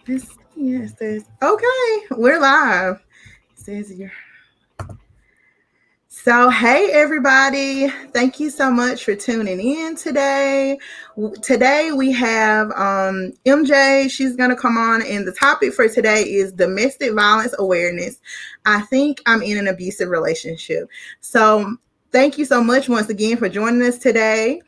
This yes, says okay. We're live. It says you're so hey everybody. Thank you so much for tuning in today. Today we have MJ. She's gonna come on, and the topic for today is domestic violence awareness. I think I'm in an abusive relationship. So thank you so much once again for joining us today.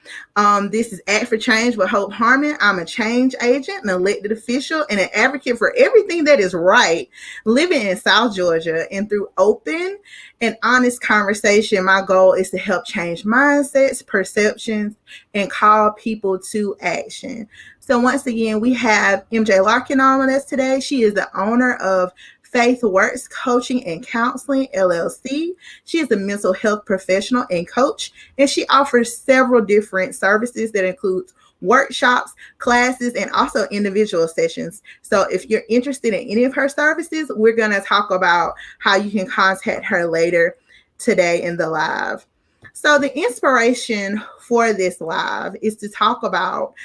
This is Act for Change with Hope Harmon. I'm a change agent, an elected official, and an advocate for everything that is right, living in South Georgia. And through open and honest conversation, my goal is to help change mindsets, perceptions, and call people to action. So once again, we have MJ Larkin on with us today. She is the owner of Faith Works Coaching and Counseling, LLC. She is a mental health professional and coach, and she offers several different services that include workshops, classes, and also individual sessions. So if you're interested in any of her services, we're going to talk about how you can contact her later today in the live. So the inspiration for this live is to talk about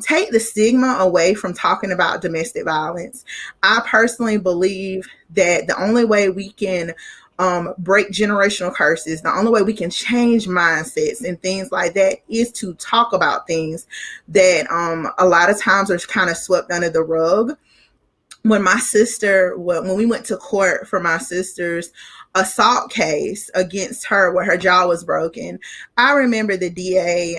take the stigma away from talking about domestic violence. I personally believe that the only way we can break generational curses, the only way we can change mindsets and things like that is to talk about things that a lot of times are kind of swept under the rug. When we went to court for my sister's assault case against her where her jaw was broken, I remember the DA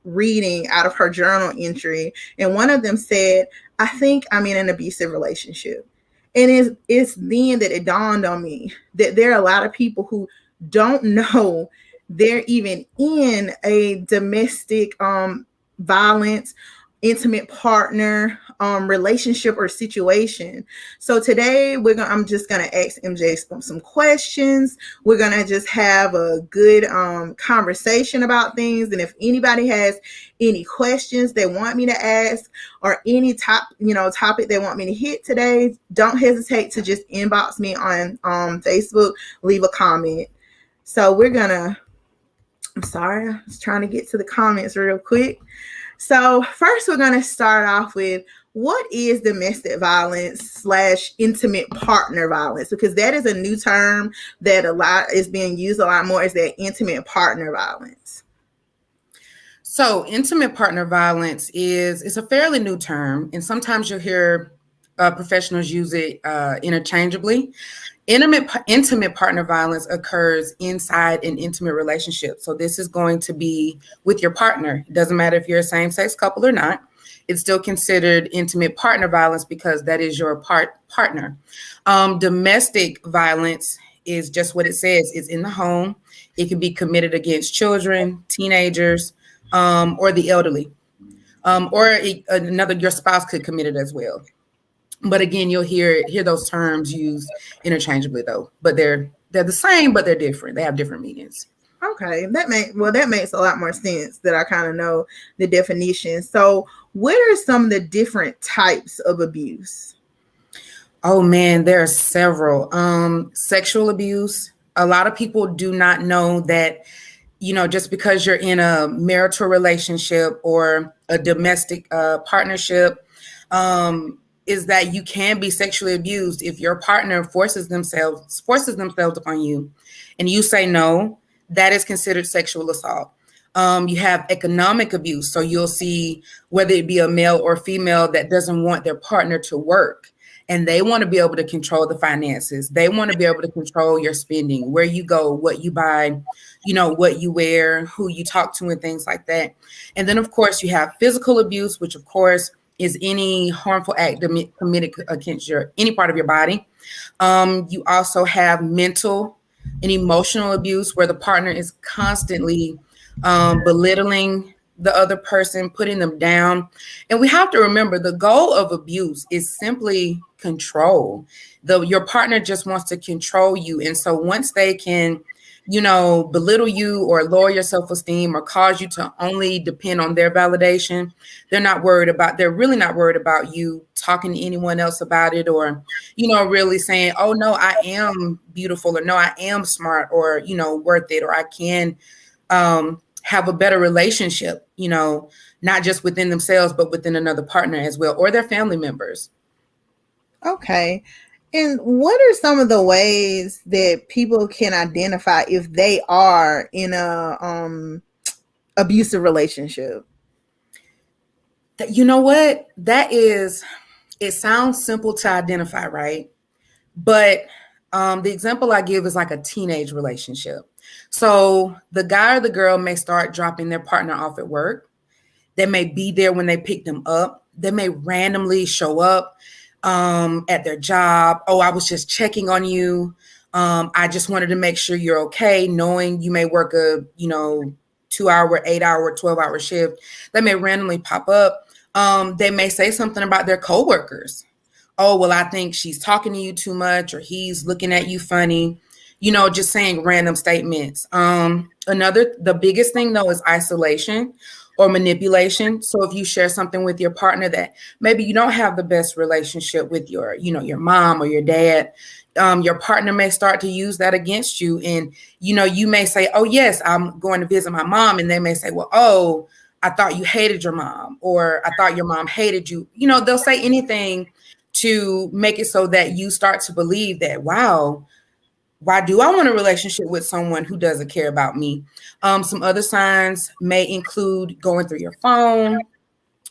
reading out of her journal entry, and one of them said, I think I'm in an abusive relationship. And it's then that it dawned on me that there are a lot of people who don't know they're even in a domestic violence, intimate partner relationship or situation. So today I'm just gonna ask MJ some questions. We're gonna just have a good conversation about things. And if anybody has any questions they want me to ask or any topic they want me to hit today, don't hesitate to just inbox me on Facebook, leave a comment. So I'm sorry, I was trying to get to the comments real quick. So first we're going to start off with what is domestic violence / intimate partner violence, because that is a new term that is being used a lot more, is that intimate partner violence. So intimate partner violence is a fairly new term, and sometimes you'll hear professionals use it interchangeably. Intimate partner violence occurs inside an intimate relationship. So this is going to be with your partner. It doesn't matter if you're a same-sex couple or not. It's still considered intimate partner violence because that is your partner. Domestic violence is just what it says. It's in the home. It can be committed against children, teenagers, or the elderly, or your spouse could commit it as well. But again, you'll hear those terms used interchangeably, though. But they're the same, but they're different. They have different meanings. Okay, that makes a lot more sense that I kind of know the definition. So, what are some of the different types of abuse? Oh man, there are several. Sexual abuse. A lot of people do not know that, just because you're in a marital relationship or a domestic partnership, is that you can be sexually abused if your partner forces themselves upon you and you say no. That is considered sexual assault. You have economic abuse. So you'll see whether it be a male or female that doesn't want their partner to work, and they want to be able to control the finances. They want to be able to control your spending, where you go, what you buy, what you wear, who you talk to, and things like that. And then, of course, you have physical abuse, which, of course, is any harmful act committed against any part of your body. You also have mental and emotional abuse, where the partner is constantly belittling the other person, putting them down. And we have to remember the goal of abuse is simply control. Your partner just wants to control you. And so once they can belittle you or lower your self-esteem or cause you to only depend on their validation, they're really not worried about you talking to anyone else about it, or, really saying, oh no, I am beautiful, or no, I am smart, or, worth it, or I can have a better relationship, not just within themselves, but within another partner as well, or their family members. Okay. And what are some of the ways that people can identify if they are in a abusive relationship? You know what? It sounds simple to identify, right? But the example I give is like a teenage relationship. So the guy or the girl may start dropping their partner off at work. They may be there when they pick them up. They may randomly show up at their job. Oh, I was just checking on you. I just wanted to make sure you're okay, knowing you may work a 2 hour, 8 hour, 12-hour shift. They may randomly pop up. They may say something about their coworkers. Oh, well, I think she's talking to you too much, or he's looking at you funny, just saying random statements. The biggest thing though is isolation or manipulation. So if you share something with your partner that maybe you don't have the best relationship with your mom or your dad, your partner may start to use that against you. And, you may say, oh, yes, I'm going to visit my mom. And they may say, well, oh, I thought you hated your mom, or I thought your mom hated you. They'll say anything to make it so that you start to believe that, wow, why do I want a relationship with someone who doesn't care about me? Some other signs may include going through your phone,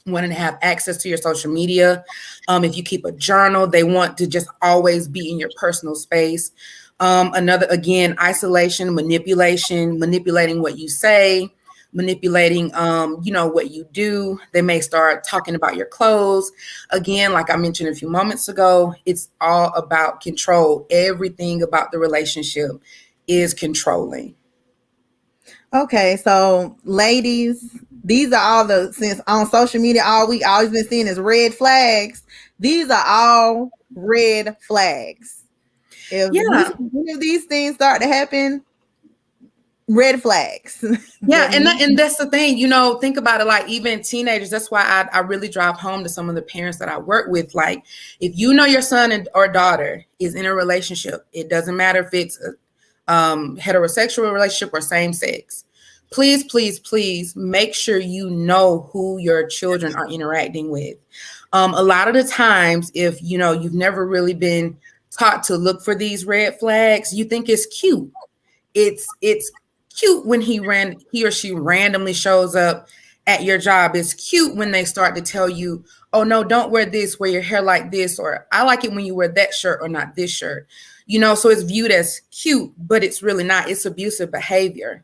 wanting to have access to your social media. If you keep a journal, they want to just always be in your personal space. Another, again, isolation, manipulation, manipulating what you say, manipulating, what you do. They may start talking about your clothes. Again, like I mentioned a few moments ago, it's all about control. Everything about the relationship is controlling. Okay, so ladies, these are all since on social media all week, always been seeing is red flags. These are all red flags. If we Yeah. see any of these things start to happen, red flags. Yeah, and that's the thing, think about it, like even teenagers. That's why I really drive home to some of the parents that I work with. Like, if your son or daughter is in a relationship, it doesn't matter if it's a heterosexual relationship or same sex. Please, please, please make sure you know who your children are interacting with. A lot of the times, if you've never really been taught to look for these red flags, you think it's cute. It's cute when he or she randomly shows up at your job. It's cute when they start to tell you, oh no, don't wear this, wear your hair like this, or I like it when you wear that shirt or not this shirt. So it's viewed as cute, but it's really not. It's abusive behavior.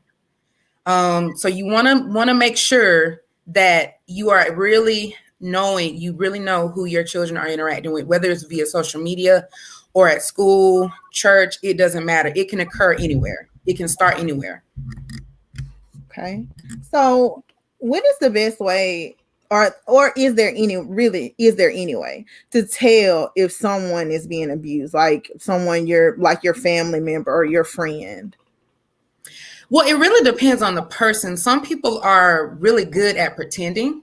So you want to make sure that you are really you really know who your children are interacting with, whether it's via social media or at school, church. It doesn't matter. It can occur anywhere. It can start anywhere. Okay. So what is the best way, or is there any way to tell if someone is being abused, like someone your family member or your friend? Well, it really depends on the person. Some people are really good at pretending.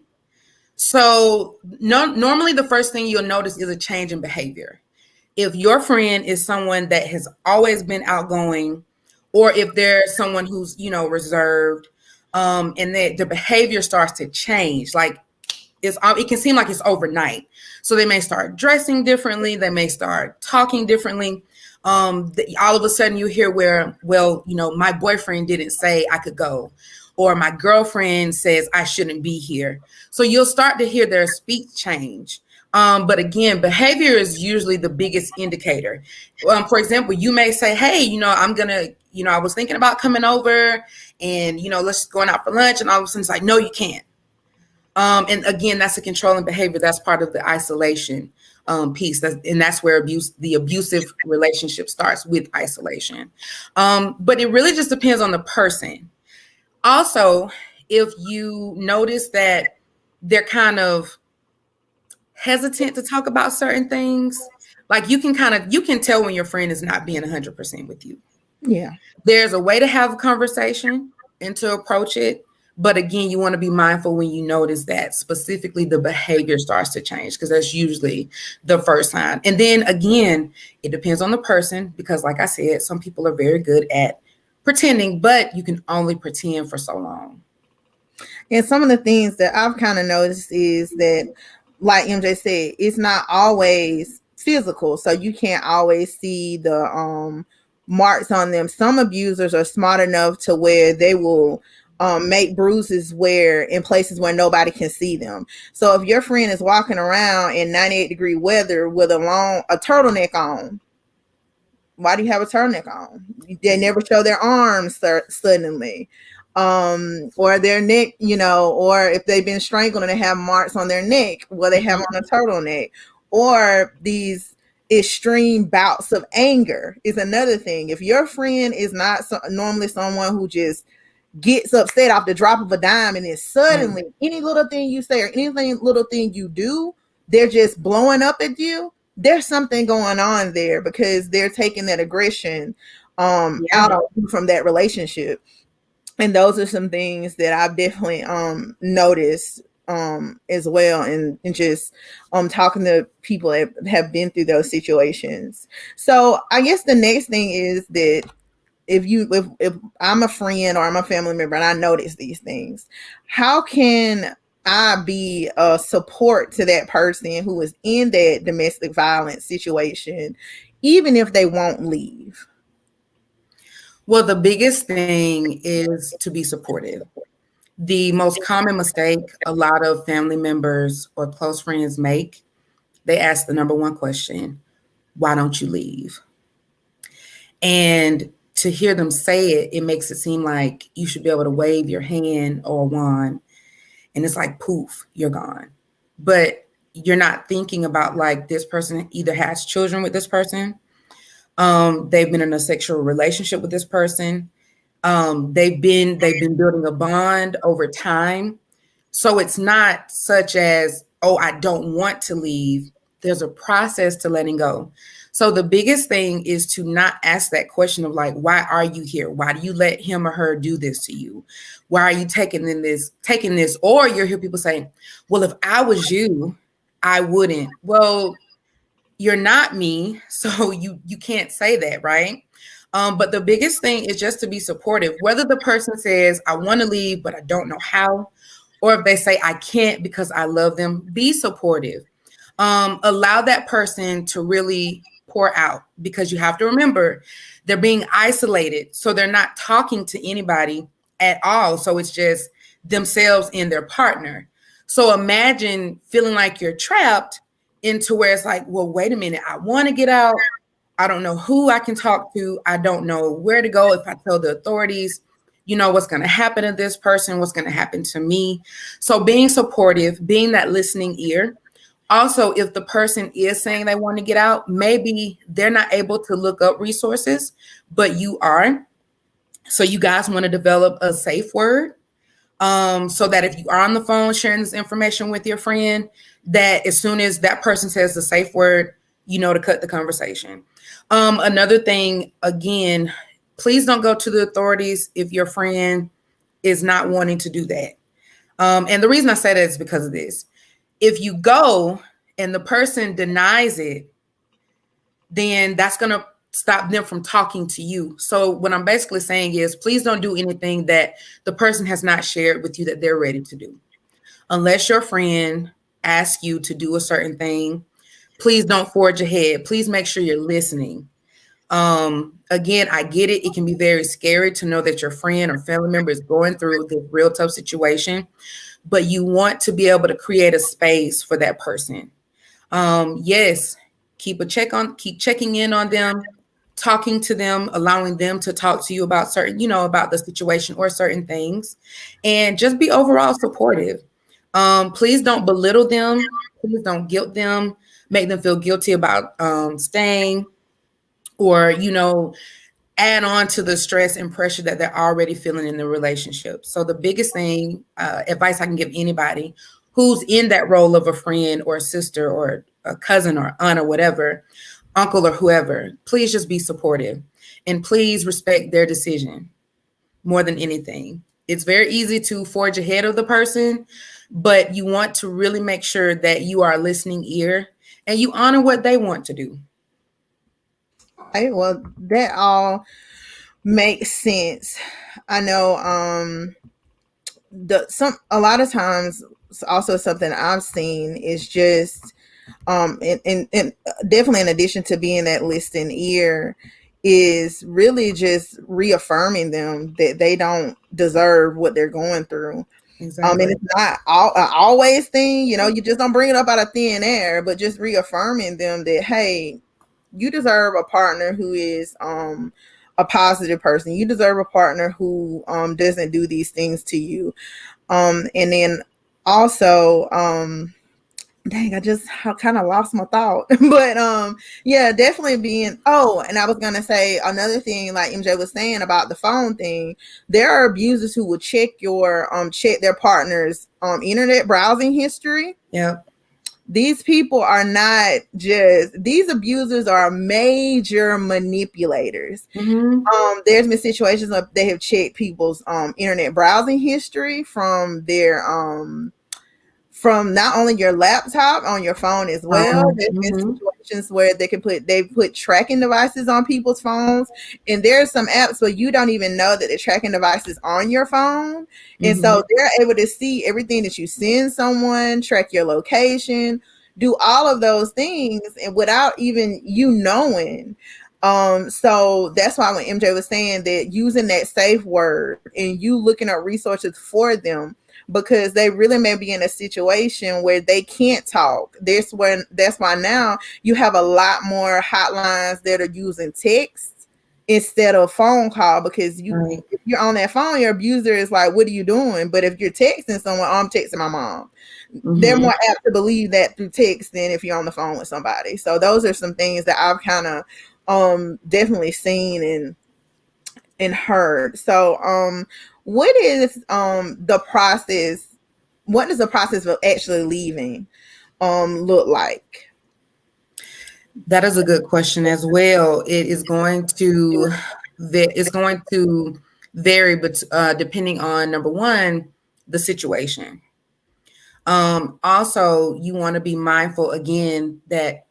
So normally the first thing you'll notice is a change in behavior. If your friend is someone that has always been outgoing, or if there's someone who's, reserved, and the behavior starts to change, like it can seem like it's overnight. So they may start dressing differently. They may start talking differently. All of a sudden you hear my boyfriend didn't say I could go, or my girlfriend says I shouldn't be here. So you'll start to hear their speech change. But again, behavior is usually the biggest indicator. For example, you may say, hey, I was thinking about coming over and, let's going out for lunch. And all of a sudden it's like, no, you can't. And again, that's a controlling behavior. That's part of the isolation piece. That's where the abusive relationship starts, with isolation. But it really just depends on the person. Also, if you notice that they're kind of hesitant to talk about certain things, like you can tell when your friend is not being 100% with you. Yeah. There's a way to have a conversation and to approach it. But again, you want to be mindful when you notice that specifically the behavior starts to change, because that's usually the first sign. And then again, it depends on the person, because like I said, some people are very good at pretending, but you can only pretend for so long. And some of the things that I've kind of noticed is that, like MJ said, it's not always physical, so you can't always see the marks on them. Some abusers are smart enough to where they will make bruises where in places where nobody can see them. So if your friend is walking around in 98-degree weather with a turtleneck on, why do you have a turtleneck on? They never show their arms suddenly, or their neck, or if they've been strangled and they have marks on their neck, well, they have on a turtleneck. Or these extreme bouts of anger is another thing. If your friend is not normally someone who just gets upset off the drop of a dime, and then suddenly any little thing you say or anything little thing you do, they're just blowing up at you, there's something going on there, because they're taking that aggression out of you from that relationship. And those are some things that I've definitely noticed as well, and just talking to people that have been through those situations. So I guess the next thing is that if I'm a friend or I'm a family member and I notice these things, how can I be a support to that person who is in that domestic violence situation, even if they won't leave? Well, the biggest thing is to be supportive. The most common mistake a lot of family members or close friends make, they ask the number one question: why don't you leave? And to hear them say it, it makes it seem like you should be able to wave your hand or a wand and it's like, poof, you're gone. But you're not thinking about, like, this person either has children with this person, they've been in a sexual relationship with this person, they've been building a bond over time. So it's not such as, oh, I don't want to leave. There's a process to letting go. So the biggest thing is to not ask that question of, like, why are you here? Why do you let him or her do this to you? Why are you taking this? Or you hear people saying, well, if I was you, I wouldn't. Well, you're not me, so you can't say that, right? But the biggest thing is just to be supportive. Whether the person says, I want to leave, but I don't know how, or if they say, I can't because I love them, be supportive. Allow that person to really pour out, because you have to remember they're being isolated. So they're not talking to anybody at all. So it's just themselves and their partner. So imagine feeling like you're trapped into where it's like, well, wait a minute, I want to get out. I don't know who I can talk to. I don't know where to go. If I tell the authorities, what's going to happen to this person, what's going to happen to me. So being supportive, being that listening ear. Also, if the person is saying they want to get out, maybe they're not able to look up resources, but you are. So you guys want to develop a safe word, so that if you are on the phone sharing this information with your friend, that as soon as that person says the safe word, to cut the conversation. Another thing, again, please don't go to the authorities if your friend is not wanting to do that. And the reason I say that is because of this. If you go and the person denies it, then that's going to stop them from talking to you. So what I'm basically saying is, please don't do anything that the person has not shared with you that they're ready to do. Unless your friend asks you to do a certain thing, please don't forge ahead. Please make sure you're listening. Again, I get it. It can be very scary to know that your friend or family member is going through this real tough situation, but you want to be able to create a space for that person. Yes, keep checking in on them, talking to them, allowing them to talk to you about about the situation or certain things, and just be overall supportive. Please don't belittle them. Please don't guilt them, make them feel guilty about staying, or, add on to the stress and pressure that they're already feeling in the relationship. So the biggest thing, advice I can give anybody who's in that role of a friend or a sister or a cousin or aunt or whatever, uncle or whoever, please just be supportive and please respect their decision more than anything. It's very easy to forge ahead of the person, but you want to really make sure that you are a listening ear and you honor what they want to do. Okay, well, that all makes sense. I know a lot of times, also something I've seen is just And definitely in addition to being that listening ear, is really just reaffirming them that they don't deserve what they're going through. And Exactly. it's not always thing, you just don't bring it up out of thin air, but just reaffirming them that, hey, you deserve a partner who is a positive person. You deserve a partner who doesn't do these things to you. And then also, dang, I just kind of lost my thought. But yeah, definitely being, oh, and I was gonna say another thing, like MJ was saying about the phone thing. There are abusers who will check their partner's internet browsing history. Yep. These people are not just, these abusers are major manipulators. Mm-hmm. There's been situations of they have checked people's internet browsing history from not only your laptop, on your phone as well. There's been Mm-hmm. situations where they've put tracking devices on people's phones, and there's some apps where you don't even know that the tracking device is on your phone, and Mm-hmm. so they're able to see everything that you send someone, track your location, do all of those things, and without even you knowing. So that's why when MJ was saying that, using that safe word and you looking up resources for them, because they really may be in a situation where they can't talk. That's why now you have a lot more hotlines that are using text instead of phone call, because Right. if you're on that phone, your abuser is like, what are you doing? But if you're texting someone, oh, I'm texting my mom. They're Mm-hmm. more apt to believe that through text than if you're on the phone with somebody. So those are some things that I've kind of definitely seen and heard. So what is the process, what does the process of actually leaving look like? That is a good question as well. It's going to vary, but depending on, number one, the situation. Also, you want to be mindful again that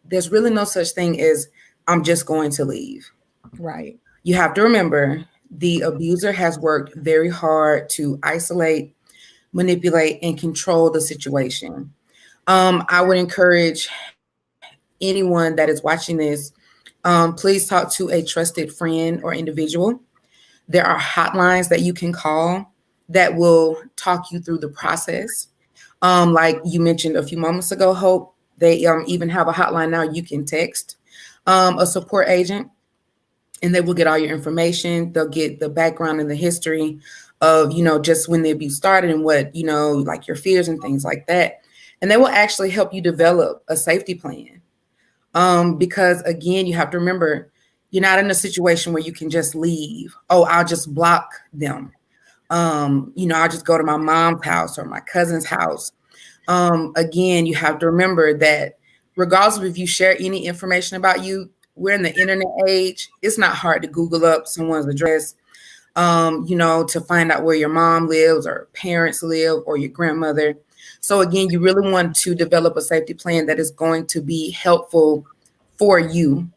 there's really no such thing as I'm just going to leave. Right. You have to remember the abuser has worked very hard to isolate, manipulate, and control the situation. I would encourage anyone that is watching this, please talk to a trusted friend or individual. There are hotlines that you can call that will talk you through the process. Like you mentioned a few moments ago, Hope, they even have a hotline now you can text a support agent, and they will get all your information. They'll get the background and the history of, just when the abuse started and what, like your fears and things like that. And they will actually help you develop a safety plan. Because again, you have to remember, you're not in a situation where you can just leave. Oh, I'll just block them. I'll just go to my mom's house or my cousin's house. Again, you have to remember that regardless of if you share any information about you, we're in the internet age. It's not hard to Google up someone's address, to find out where your mom lives or parents live or your grandmother. So again, you really want to develop a safety plan that is going to be helpful for you.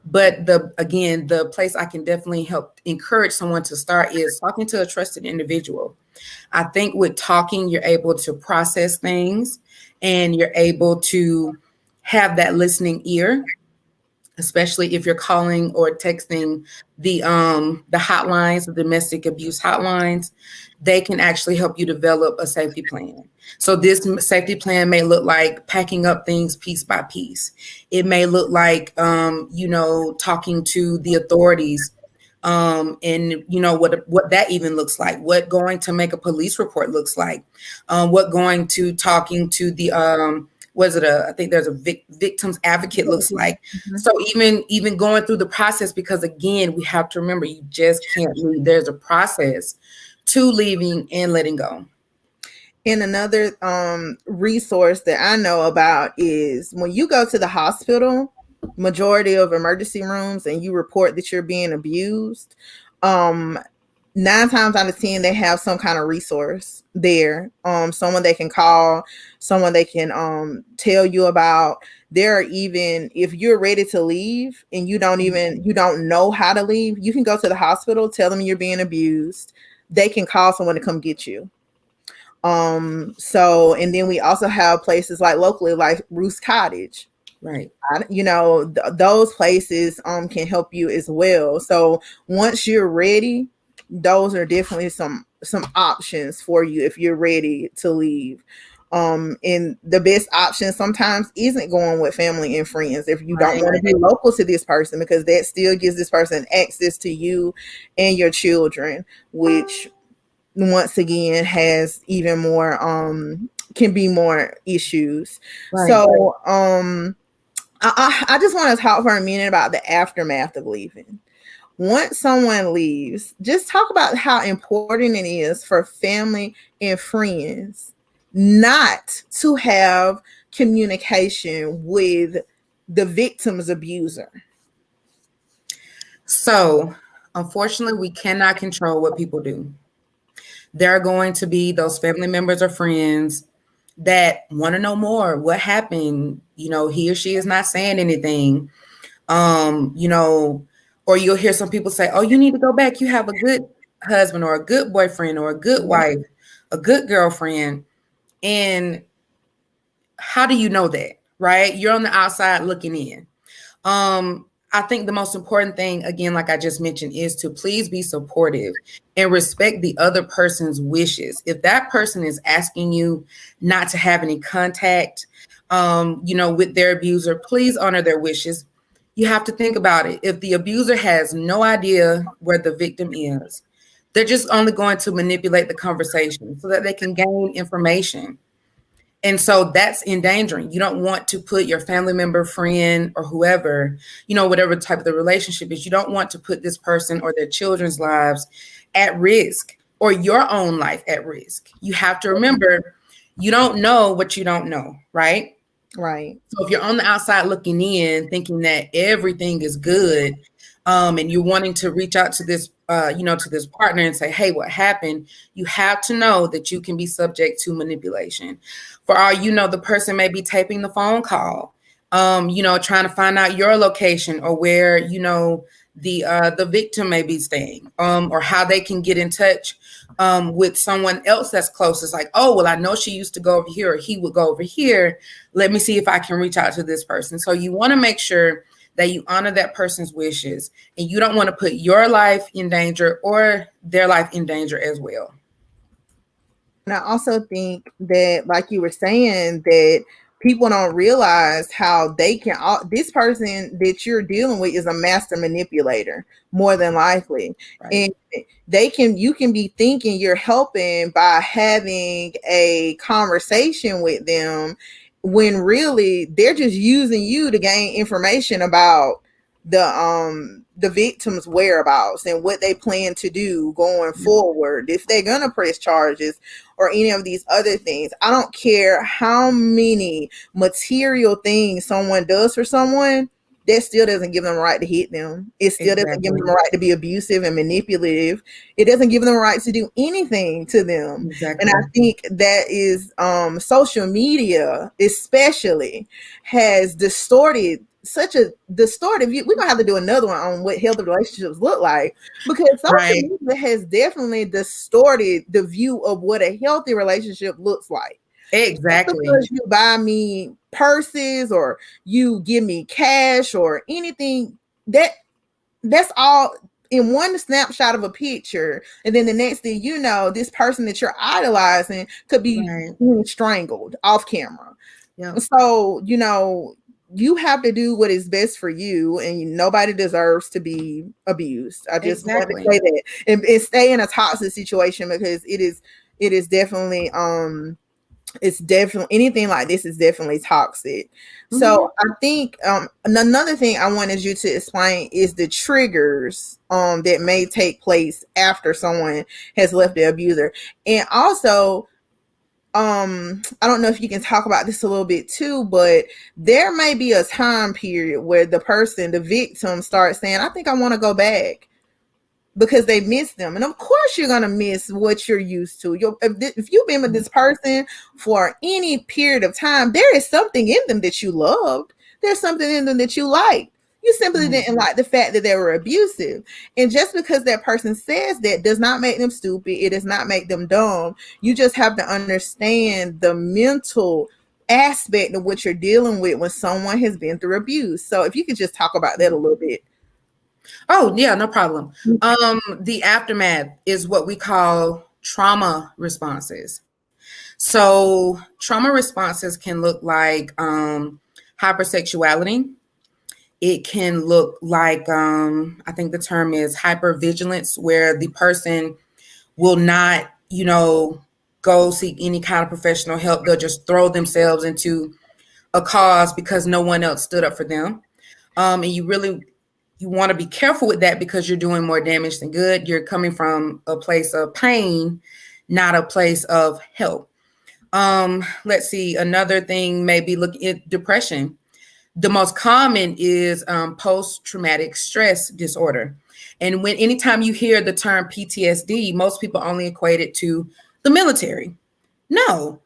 But the place I can definitely help encourage someone to start is talking to a trusted individual. I think with talking, you're able to process things and you're able to have that listening ear, especially if you're calling or texting the hotlines, the domestic abuse hotlines. They can actually help you develop a safety plan. So this safety plan may look like packing up things piece by piece. It may look like talking to the authorities, and what that even looks like, what going to make a police report looks like, what going to talking to the was it I think there's a victims advocate looks like. Mhm. So even going through the process, because again, we have to remember, you just can't leave. There's a process to leaving and letting go. And another resource that I know about is when you go to the hospital, majority of emergency rooms, and you report that you're being abused, um, 9 times out of 10 they have some kind of resource there, someone they can call, someone they can tell you about. There are, even if you're ready to leave and you don't know how to leave, you can go to the hospital, tell them you're being abused. They can call someone to come get you. So, and then we also have places like locally, like Ruth's Cottage. Right. Those places can help you as well. So once you're ready, those are definitely some options for you if you're ready to leave. And the best option sometimes isn't going with family and friends if you don't Right. want to be local to this person, because that still gives this person access to you and your children, which once again has even more can be more issues. Right. So I just want to talk for a minute about the aftermath of leaving. Once someone leaves, just talk about how important it is for family and friends not to have communication with the victim's abuser. So, unfortunately, we cannot control what people do. There are going to be those family members or friends that want to know more. What happened? He or she is not saying anything. Um, you know, or you'll hear some people say, "Oh, you need to go back. You have a good husband or a good boyfriend or a good wife, a good girlfriend." And how do you know that, right? You're on the outside looking in. I think the most important thing, again, like I just mentioned, is to please be supportive and respect the other person's wishes. If that person is asking you not to have any contact, with their abuser, please honor their wishes. You have to think about it. If the abuser has no idea where the victim is, they're just only going to manipulate the conversation so that they can gain information. And so that's endangering. You don't want to put your family member, friend, or whoever, whatever type of the relationship is, you don't want to put this person or their children's lives at risk or your own life at risk. You have to remember, you don't know what you don't know, right? Right. So if you're on the outside looking in, thinking that everything is good, and you're wanting to reach out to this, to this partner and say, "Hey, what happened?" You have to know that you can be subject to manipulation. For all you know, the person may be taping the phone call, trying to find out your location or where, the victim may be staying, or how they can get in touch with someone else that's close. It's like, "Oh, well, I know she used to go over here or he would go over here. Let me see if I can reach out to this person." So you want to make sure that you honor that person's wishes, and you don't want to put your life in danger or their life in danger as well. And I also think that, like you were saying, that people don't realize how they can. This person that you're dealing with is a master manipulator, more than likely, Right. and you can be thinking you're helping by having a conversation with them, when really they're just using you to gain information about the victim's whereabouts and what they plan to do going forward, if they're gonna press charges or any of these other things. I don't care how many material things someone does for someone, that still doesn't give them a right to hit them. It still doesn't give them a right to be abusive and manipulative. It doesn't give them a right to do anything to them. Exactly. And I think that is social media especially has distorted such a distorted view. We're gonna have to do another one on what healthy relationships look like, because social media has definitely distorted the view of what a healthy relationship looks like. Exactly. Just because you buy me purses or you give me cash or anything, that's all in one snapshot of a picture, and then the next thing you know, this person that you're idolizing could be being strangled off camera. Yeah. So you have to do what is best for you, and nobody deserves to be abused. I just want to say that, and stay in a toxic situation, because it is definitely it's definitely, anything like this is definitely toxic. So I think another thing I wanted you to explain is the triggers that may take place after someone has left the abuser. And also, I don't know if you can talk about this a little bit too, but there may be a time period where the victim starts saying, "I think I want to go back," because they miss them. And of course you're going to miss what you're used to. If you've been with this person for any period of time, there is something in them that you loved. There's something in them that you like. You simply didn't like the fact that they were abusive. And just because that person says that does not make them stupid. It does not make them dumb. You just have to understand the mental aspect of what you're dealing with when someone has been through abuse. So if you could just talk about that a little bit. Oh, yeah, no problem. The aftermath is what we call trauma responses. So trauma responses can look like hypersexuality. It can look like, I think the term is hypervigilance, where the person will not, go seek any kind of professional help. They'll just throw themselves into a cause because no one else stood up for them. And you want to be careful with that because you're doing more damage than good. You're coming from a place of pain, not a place of help. Let's see. Another thing may be looking at depression. The most common is post-traumatic stress disorder. And anytime you hear the term PTSD, most people only equate it to the military. No,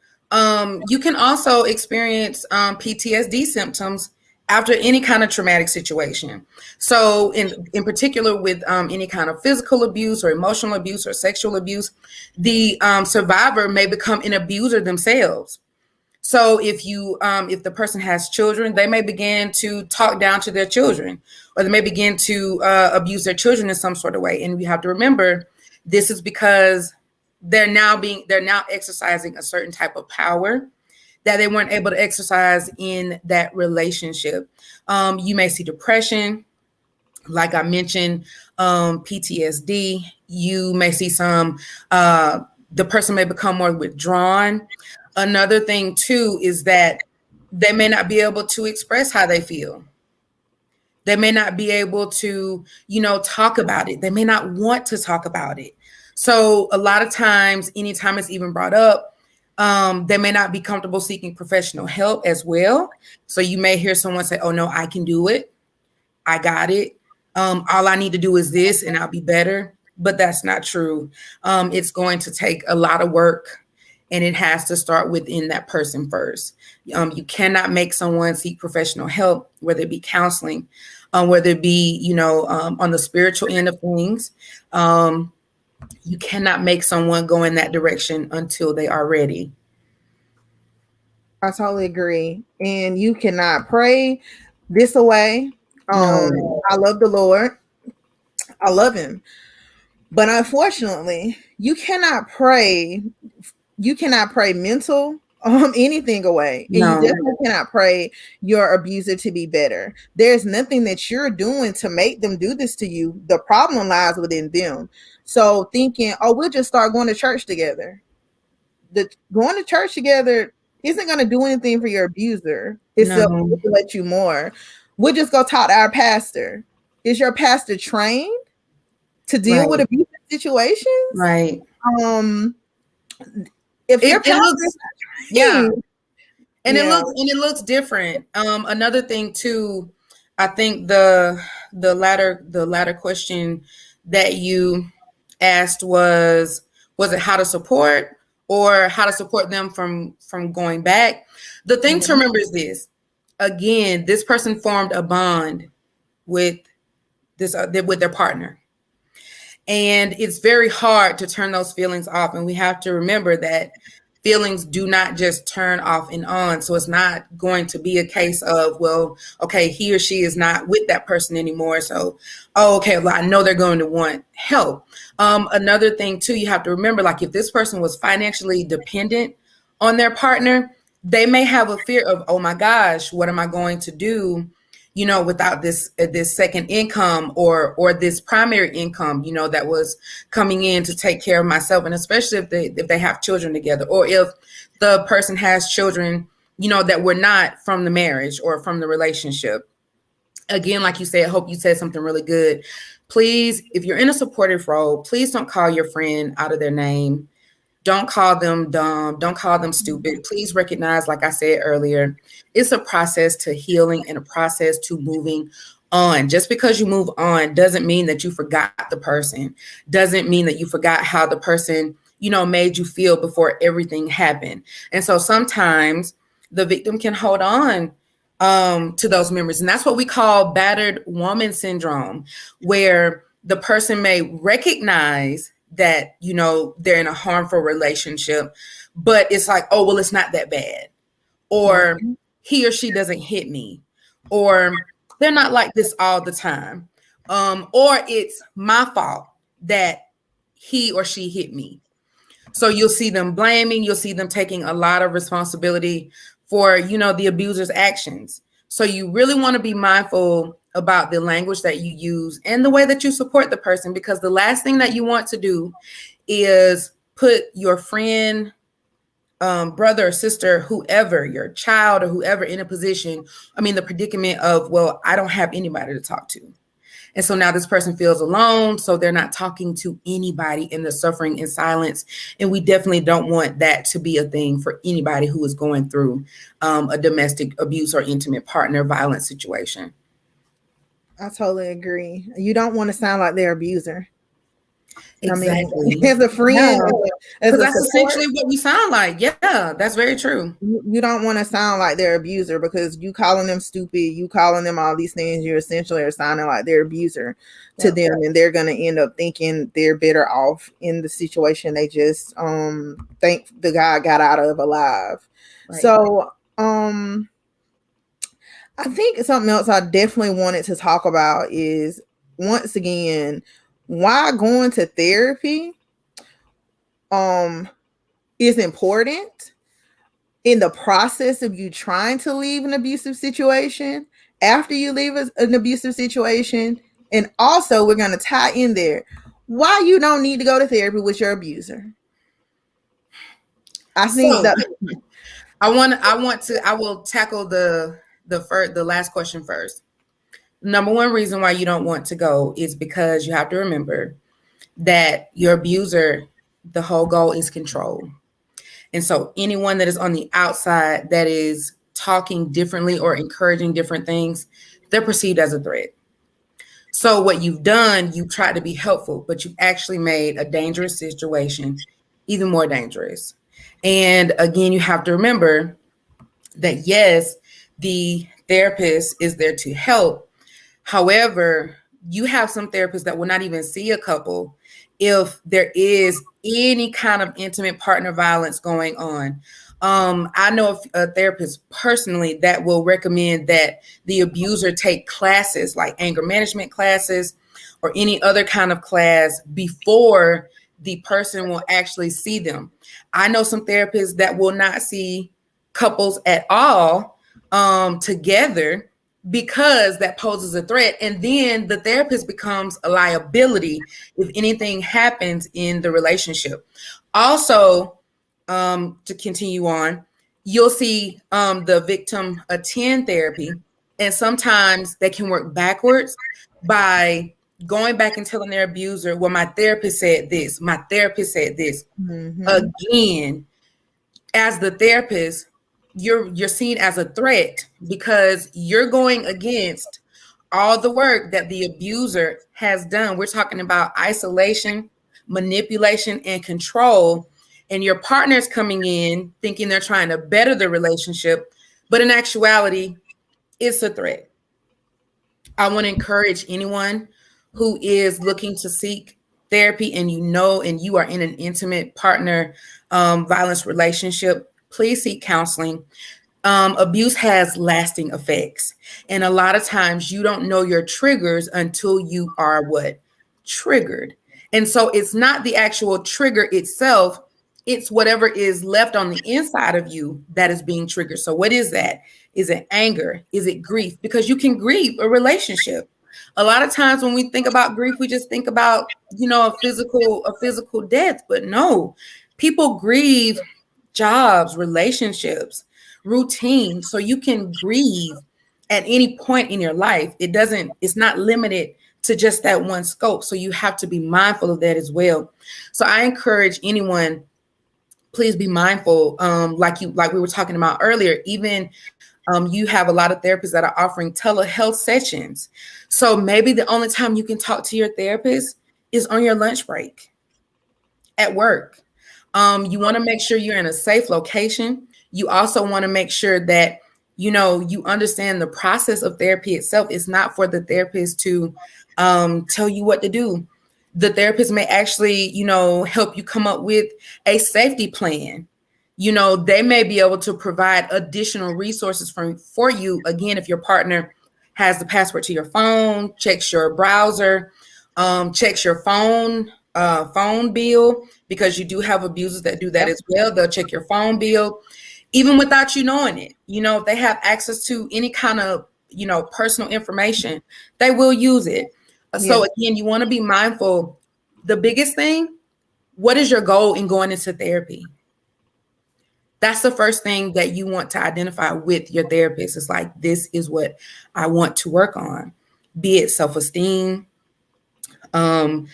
you can also experience PTSD symptoms after any kind of traumatic situation. So in particular with any kind of physical abuse or emotional abuse or sexual abuse, the survivor may become an abuser themselves. So if the person has children, they may begin to talk down to their children, or they may begin to abuse their children in some sort of way. And we have to remember, this is because they're now exercising a certain type of power that they weren't able to exercise in that relationship. You may see depression, like I mentioned, PTSD. You may see the person may become more withdrawn. Another thing too is that they may not be able to express how they feel. They may not be able to, talk about it. They may not want to talk about it. So a lot of times, anytime it's even brought up, they may not be comfortable seeking professional help as well. So you may hear someone say, "Oh no, I can do it. I got it. All I need to do is this and I'll be better." But that's not true. It's going to take a lot of work. And it has to start within that person first. You cannot make someone seek professional help, whether it be counseling, whether it be, on the spiritual end of things. You cannot make someone go in that direction until they are ready. I totally agree. And you cannot pray this away. No. I love the Lord. I love him. But unfortunately, you cannot pray mental anything away. And No. you definitely cannot pray your abuser to be better. There's nothing that you're doing to make them do this to you. The problem lies within them. So thinking, "Oh, we'll just start going to church together." Going to church together isn't going to do anything for your abuser. It's to let you more. We'll just go talk to our pastor. Is your pastor trained to deal with abusive situations? Right. If your pastor looks, yeah, and it looks different. Another thing too, I think the latter question that you asked was it how to support or how to support them from going back? The thing to remember is this. Again, this person formed a bond with with their partner. And it's very hard to turn those feelings off. And we have to remember that feelings do not just turn off and on. So it's not going to be a case of, well, okay, he or she is not with that person anymore. So, okay, well, I know they're going to want help. Another thing too, you have to remember, like if this person was financially dependent on their partner, they may have a fear of, oh my gosh, what am I going to do, without this second income or this primary income, that was coming in to take care of myself. And especially if they have children together, or if the person has children, that were not from the marriage or from the relationship. Again, like you said, I hope you said something really good. Please, if you're in a supportive role, please don't call your friend out of their name. Don't call them dumb. Don't call them stupid. Please recognize, like I said earlier, it's a process to healing and a process to moving on. Just because you move on doesn't mean that you forgot the person. Doesn't mean that you forgot how the person, made you feel before everything happened. And so sometimes the victim can hold on to those members. And that's what we call battered woman syndrome, where the person may recognize that, you know, they're in a harmful relationship, but it's like, oh, well, it's not that bad. Or he or she doesn't hit me. Or they're not like this all the time. Or it's my fault that he or she hit me. So you'll see them blaming, you'll see them taking a lot of responsibility for, you know, the abuser's actions. So you really want to be mindful about the language that you use and the way that you support the person, because the last thing that you want to do is put your friend, brother or sister, whoever, your child or whoever, in a position, the predicament of, well, I don't have anybody to talk to. And so now this person feels alone, so they're not talking to anybody, and they're suffering in silence. And we definitely don't want that to be a thing for anybody who is going through a domestic abuse or intimate partner violence situation. I totally agree. You don't want to sound like their abuser. Exactly. As a friend, because that's essentially what we sound like. Yeah, that's very true. You don't want to sound like their abuser, because you calling them stupid, you calling them all these things, you essentially are sounding like their abuser to them, and they're going to end up thinking they're better off in the situation they just think the guy got out of alive. Right. So I think something else I definitely wanted to talk about is, once again, why going to therapy is important in the process of you trying to leave an abusive situation, after you leave an abusive situation, and also we're going to tie in there why you don't need to go to therapy with your abuser. I think I will tackle the last question first. Number one reason why you don't want to go is because you have to remember that your abuser, the whole goal is control. And so anyone that is on the outside that is talking differently or encouraging different things, they're perceived as a threat. So what you've done, you've tried to be helpful, but you've actually made a dangerous situation even more dangerous. And again, you have to remember that, yes, the therapist is there to help. However, you have some therapists that will not even see a couple if there is any kind of intimate partner violence going on. I know a therapist personally that will recommend that the abuser take classes like anger management classes or any other kind of class before the person will actually see them. I know some therapists that will not see couples at all together, because that poses a threat. And then the therapist becomes a liability if anything happens in the relationship. Also, to continue on, you'll see the victim attend therapy, and sometimes they can work backwards by going back and telling their abuser, well, my therapist said this, my therapist said this. Mm-hmm. Again, as the therapist, you're seen as a threat because you're going against all the work that the abuser has done. We're talking about isolation, manipulation, and control. And your partner's coming in thinking they're trying to better the relationship, but in actuality, it's a threat. I want to encourage anyone who is looking to seek therapy, and you are in an intimate partner violence relationship, please seek counseling. Abuse has lasting effects. And a lot of times you don't know your triggers until you are triggered. And so it's not the actual trigger itself, it's whatever is left on the inside of you that is being triggered. So what is that? Is it anger? Is it grief? Because you can grieve a relationship. A lot of times when we think about grief, we just think about, a physical death, but no, people grieve jobs, relationships, routine. So you can grieve at any point in your life. It's not limited to just that one scope. So you have to be mindful of that as well. So I encourage anyone, please be mindful. Like we were talking about earlier, even you have a lot of therapists that are offering telehealth sessions. So maybe the only time you can talk to your therapist is on your lunch break at work. You want to make sure you're in a safe location. You also want to make sure that You understand the process of therapy itself. It's not for the therapist to tell you what to do. The therapist may actually, help you come up with a safety plan. They may be able to provide additional resources for you. Again, if your partner has the password to your phone, checks your browser, checks your phone bill, because you do have abusers that do that Yep. as well. They'll check your phone bill even without you knowing it. If they have access to any kind of, personal information, they will use it. So Yeah. again, you want to be mindful. The biggest thing, what is your goal in going into therapy? That's the first thing that you want to identify with your therapist. It's like, this is what I want to work on, be it self-esteem, um,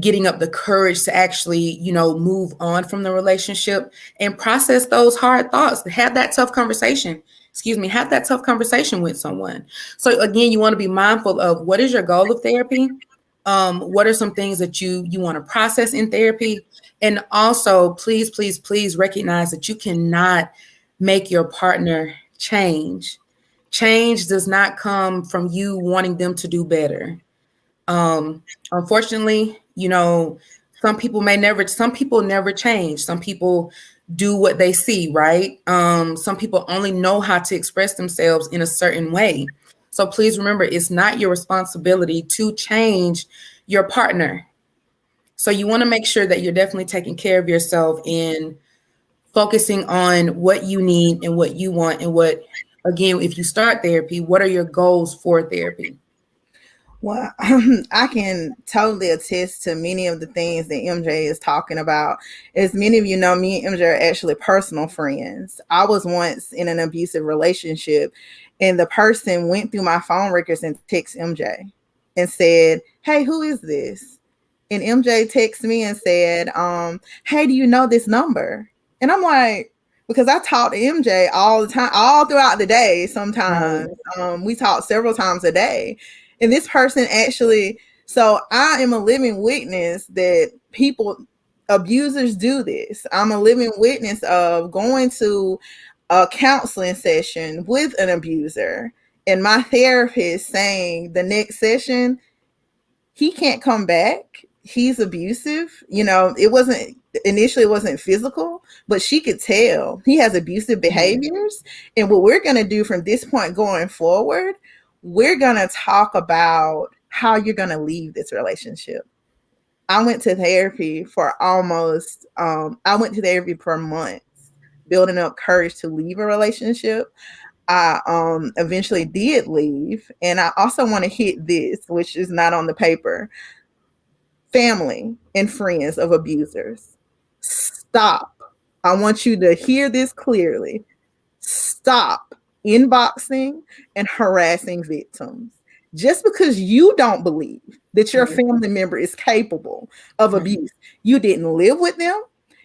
getting up the courage to actually, move on from the relationship and process those hard thoughts. Have that tough conversation. Have that tough conversation with someone. So again, you want to be mindful of what is your goal of therapy. What are some things that you want to process in therapy? And also, please, please, please recognize that you cannot make your partner change. Change does not come from you wanting them to do better. Unfortunately, some people never change. Some people do what they see, right? Some people only know how to express themselves in a certain way. So please remember, it's not your responsibility to change your partner. So you want to make sure that you're definitely taking care of yourself and focusing on what you need and what you want, and what, again, if you start therapy, what are your goals for therapy? Well, I can totally attest to many of the things that MJ is talking about. As many of you know, me and MJ are actually personal friends. I was once in an abusive relationship, and the person went through my phone records and texted MJ and said, "Hey, who is this?" And MJ texted me and said, "Hey, do you know this number?" And I'm like, because I talk to MJ all the time, all throughout the day. Right. Sometimes we talk several times a day, and this person actually, so I am a living witness that abusers do this. I'm a living witness of going to a counseling session with an abuser, and my therapist saying the next session, he can't come back. He's abusive. It wasn't physical, but she could tell he has abusive behaviors. And what we're going to do from this point going forward, we're going to talk about how you're going to leave this relationship. I went to therapy for months, building up courage to leave a relationship. I eventually did leave. And I also want to hit this, which is not on the paper. Family and friends of abusers, stop. I want you to hear this clearly. Stop inboxing and harassing victims. Just because you don't believe that your Right. family member is capable of Right. abuse, you didn't live with them,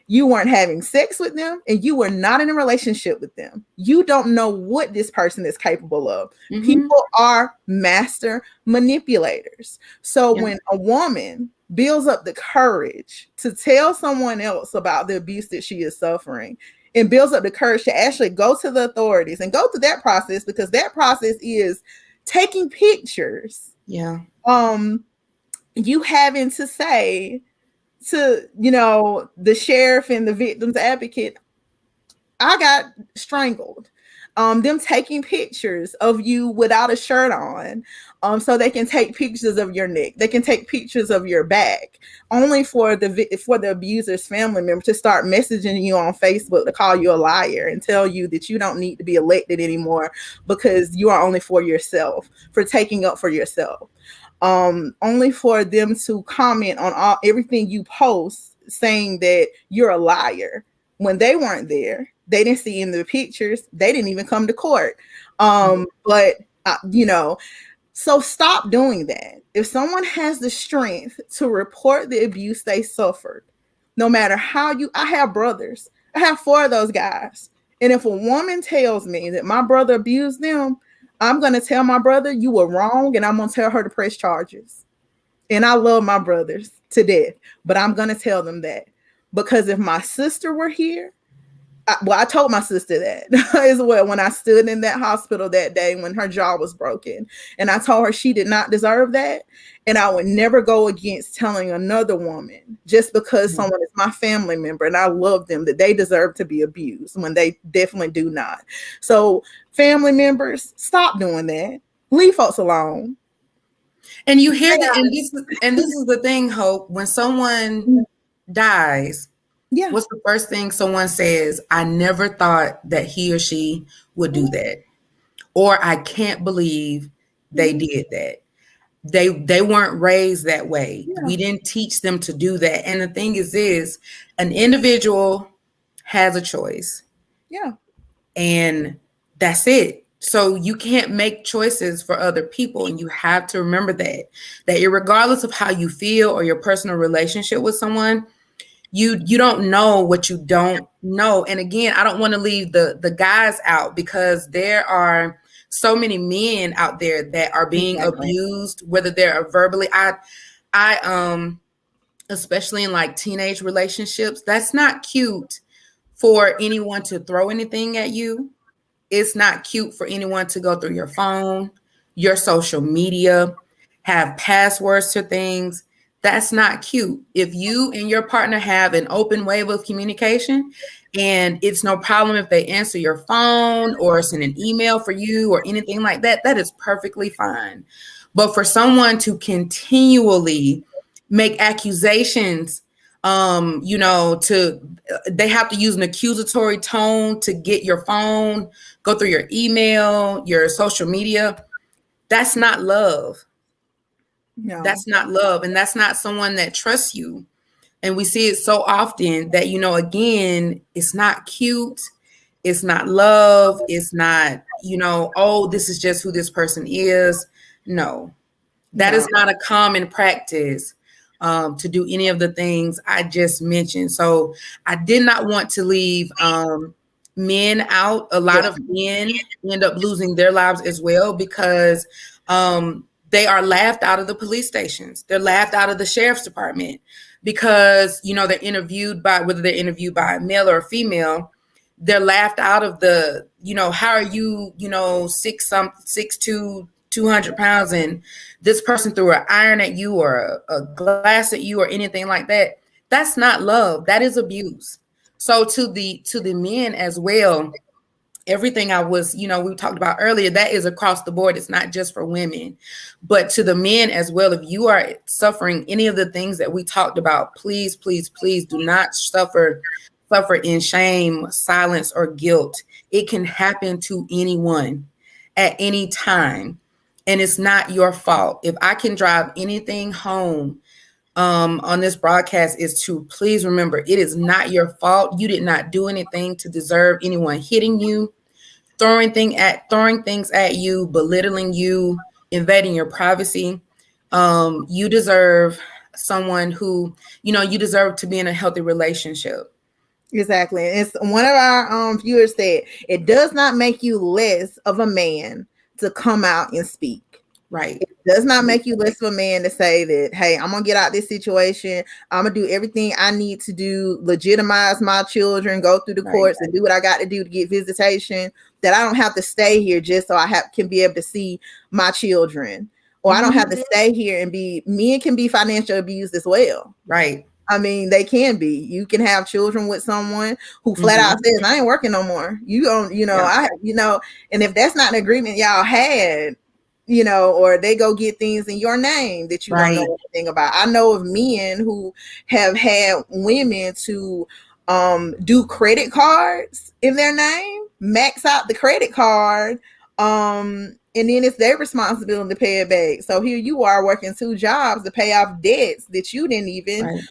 you weren't having sex with them, and you were not in a relationship with them. You don't know what this person is capable of. Mm-hmm. People are master manipulators. So Yeah. when a woman builds up the courage to tell someone else about the abuse that she is suffering, and builds up the courage to actually go to the authorities and go through that process, because that process is taking pictures, Yeah. you having to say to the sheriff and the victim's advocate, I got strangled. Them taking pictures of you without a shirt on, so they can take pictures of your neck. They can take pictures of your back, only for the abuser's family member to start messaging you on Facebook to call you a liar and tell you that you don't need to be elected anymore because you are only for yourself, for taking up for yourself. Only for them to comment on everything you post, saying that you're a liar when they weren't there. They didn't see in the pictures. They didn't even come to court. But so stop doing that. If someone has the strength to report the abuse they suffered, no matter how I have brothers. I have 4 of those guys. And if a woman tells me that my brother abused them, I'm going to tell my brother, you were wrong, and I'm going to tell her to press charges. And I love my brothers to death, but I'm going to tell them that. Because if my sister were here, I told my sister that as well when I stood in that hospital that day when her jaw was broken. And I told her she did not deserve that. And I would never go against telling another woman just because Mhm. someone is my family member and I love them that they deserve to be abused when they definitely do not. So, family members, stop doing that. Leave folks alone. And you hear that, and this is the thing, Hope. When someone dies, Yeah. what's the first thing someone says? I never thought that he or she would do that. Or I can't believe they did that. They weren't raised that way. Yeah. We didn't teach them to do that. And the thing is an individual has a choice, Yeah. and that's it. So you can't make choices for other people, and you have to remember that regardless of how you feel or your personal relationship with someone, you don't know what you don't know. And again, I don't want to leave the guys out, because there are so many men out there that are being Exactly. abused, whether they're verbally. I especially in like teenage relationships, that's not cute for anyone to throw anything at you. It's not cute for anyone to go through your phone, your social media, have passwords to things. That's not cute. If you and your partner have an open way of communication, and it's no problem if they answer your phone or send an email for you or anything like that, that is perfectly fine. But for someone to continually make accusations, to they have to use an accusatory tone to get your phone, go through your email, your social media. That's not love. No. That's not love. And that's not someone that trusts you. And we see it so often that, again, it's not cute. It's not love. It's not, oh, this is just who this person is. No, that is No. not a common practice, to do any of the things I just mentioned. So I did not want to leave men out. A lot Yeah. of men end up losing their lives as well, because they are laughed out of the police stations. They're laughed out of the sheriff's department, because they're interviewed by, whether they're interviewed by a male or a female, they're laughed out of the, how are you, 6'2", 200 pounds, and this person threw an iron at you or a glass at you or anything like that. That's not love. That is abuse. So to the men as well, everything we talked about earlier, that is across the board. It's not just for women, but to the men as well. If you are suffering any of the things that we talked about, please, please, please do not suffer in shame, silence, or guilt. It can happen to anyone at any time, and it's not your fault. If I can drive anything home on this broadcast, is to please remember, it is not your fault. You did not do anything to deserve anyone hitting you, throwing things at you, belittling you, invading your privacy. You deserve someone who, you deserve to be in a healthy relationship. Exactly. It's one of our viewers said it does not make you less of a man to come out and speak. Right. It does not make you less of a man to say that, hey, I'm gonna get out this situation. I'm gonna do everything I need to do, legitimize my children, go through the Right. courts and do what I got to do to get visitation. That I don't have to stay here just so can be able to see my children. Or I don't have to stay here and men can be financially abused as well. Right. I mean, they can be. You can have children with someone who flat out says, I ain't working no more. You don't, and if that's not an agreement y'all had, or they go get things in your name that you don't know anything about. I know of men who have had women to do credit cards in their name, max out the credit card, and then it's their responsibility to pay it back. So here you are working 2 jobs to pay off debts that you didn't even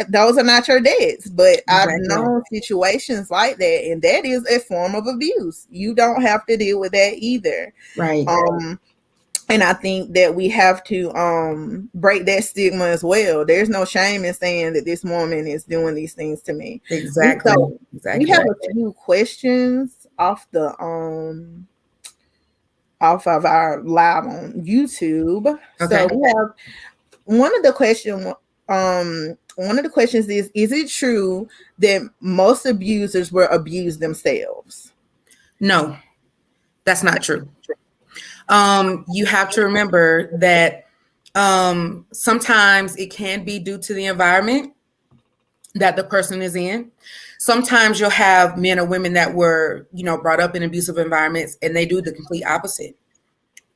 those are not your debts. But I've known situations like that, and that is a form of abuse. You don't have to deal with that either. Right. And I think that we have to break that stigma as well. There's no shame in saying that this woman is doing these things to me. Exactly. So Exactly. we have a few questions off of our live on YouTube. Okay. So we have one of the questions One of the questions is it true that most abusers were abused themselves? No, that's not true. You have to remember that sometimes it can be due to the environment that the person is in. Sometimes you'll have men or women that were, brought up in abusive environments and they do the complete opposite.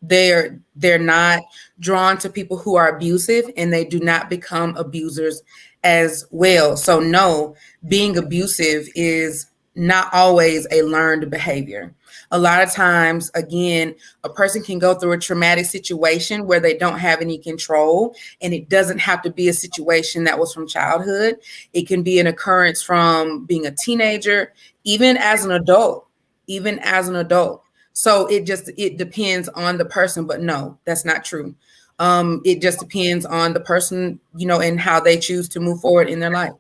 They're not drawn to people who are abusive and they do not become abusers as well. So no, being abusive is not always a learned behavior. A lot of times, again, a person can go through a traumatic situation where they don't have any control, and it doesn't have to be a situation that was from childhood. It can be an occurrence from being a teenager, even as an adult, even as an adult. So it depends on the person, but no, that's not true. It just depends on the person, and how they choose to move forward in their life.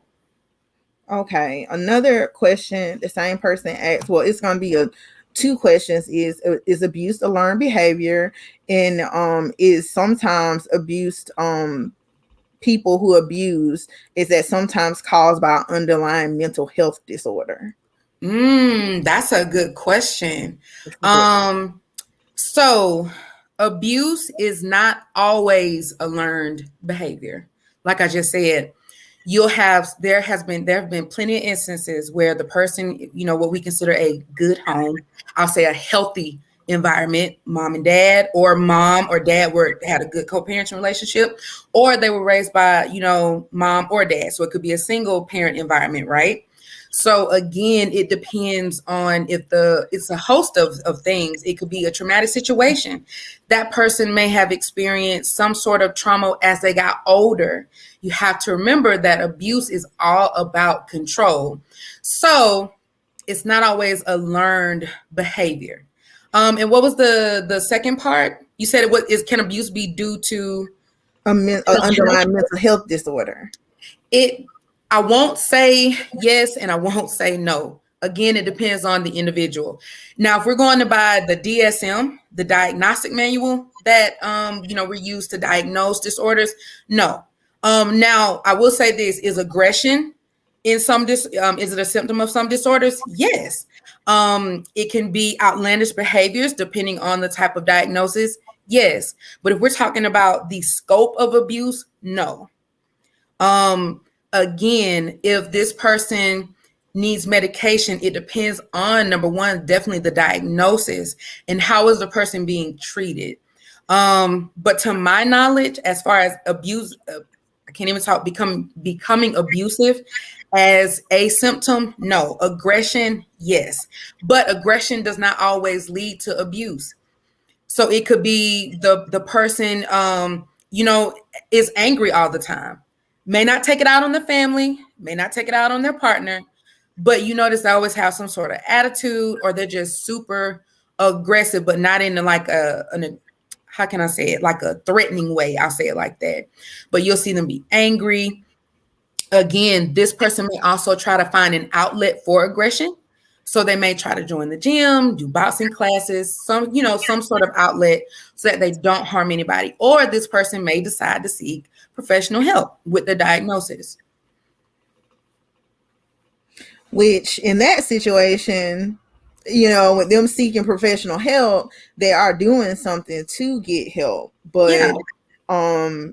Okay, another question the same person asked. Well, it's going to be two questions: is abuse a learned behavior, and is sometimes abused people who abuse, is that sometimes caused by underlying mental health disorder? That's a good question. So abuse is not always a learned behavior. Like I just said, there have been plenty of instances where the person, what we consider a good home, I'll say a healthy environment, mom and dad, or mom or dad had a good co-parenting relationship, or they were raised by, mom or dad. So it could be a single parent environment, right? So again, it depends on it's a host of things. It could be a traumatic situation. That person may have experienced some sort of trauma as they got older. You have to remember that abuse is all about control. So it's not always a learned behavior. And what was the second part? You said can abuse be due to Underlying mental health disorder? I won't say yes and I won't say no. Again, it depends on the individual. Now, if we're going to buy the DSM, the diagnostic manual that we use to diagnose disorders, no. Now, I will say this: is aggression in is it a symptom of some disorders? Yes. It can be outlandish behaviors depending on the type of diagnosis. Yes. But if we're talking about the scope of abuse, no. Again, if this person needs medication, it depends on, number one, definitely the diagnosis and how is the person being treated. But to my knowledge, as far as abuse, I can't even talk becoming abusive as a symptom. No. Aggression, yes, but aggression does not always lead to abuse. So it could be the person, is angry all the time. May not take it out on the family, may not take it out on their partner, but you notice they always have some sort of attitude, or they're just super aggressive, but not in like how can I say it? Like a threatening way. I'll say it like that. But you'll see them be angry. Again, this person may also try to find an outlet for aggression. So they may try to join the gym, do boxing classes, some sort of outlet so that they don't harm anybody. Or this person may decide to seek professional help with the diagnosis. Which in that situation, with them seeking professional help, they are doing something to get help, but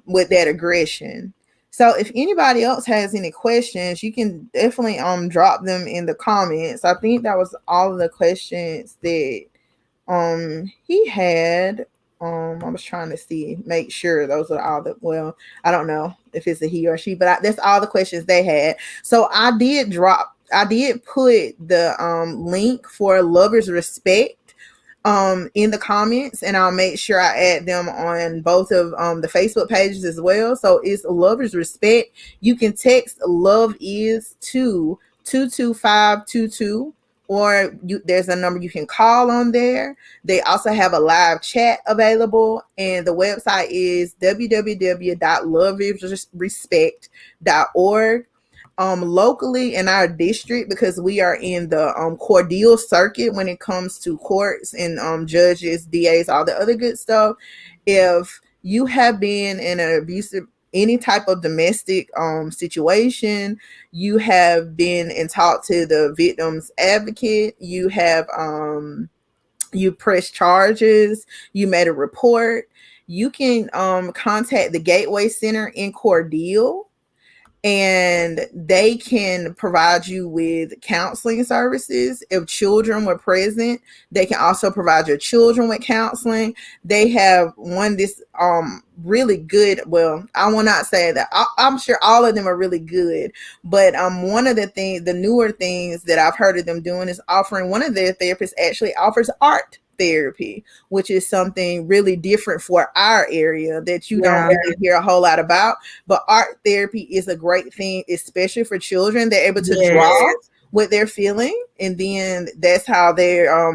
with that aggression. So if anybody else has any questions, you can definitely drop them in the comments. I think that was all of the questions that he had. I was trying to make sure those are all the, well, I don't know if it's a he or she, but that's all the questions they had. So I did put the link for Lovers Respect in the comments, and I'll make sure I add them on both of the Facebook pages as well. So it's Lovers Respect. You can text love is to 22522, or there's a number you can call on there. They also have a live chat available, and the website is www.loverespect.org. Locally in our district, because we are in the cordial circuit when it comes to courts and judges, DAs, all the other good stuff. If you have been in an abusive any type of domestic situation, you have been and talked to the victim's advocate, you have you press charges, you made a report, you can contact the Gateway Center in Cordele, and they can provide you with counseling services. If children were present, they can also provide your children with counseling. They have this really good, well, I will not say that, I'm sure all of them are really good, but one of the newer things that I've heard of them doing is offering, one of their therapists actually offers art therapy, which is something really different for our area that you don't really hear a whole lot about. But art therapy is a great thing, especially for children. They're able to draw what they're feeling, and then that's how they're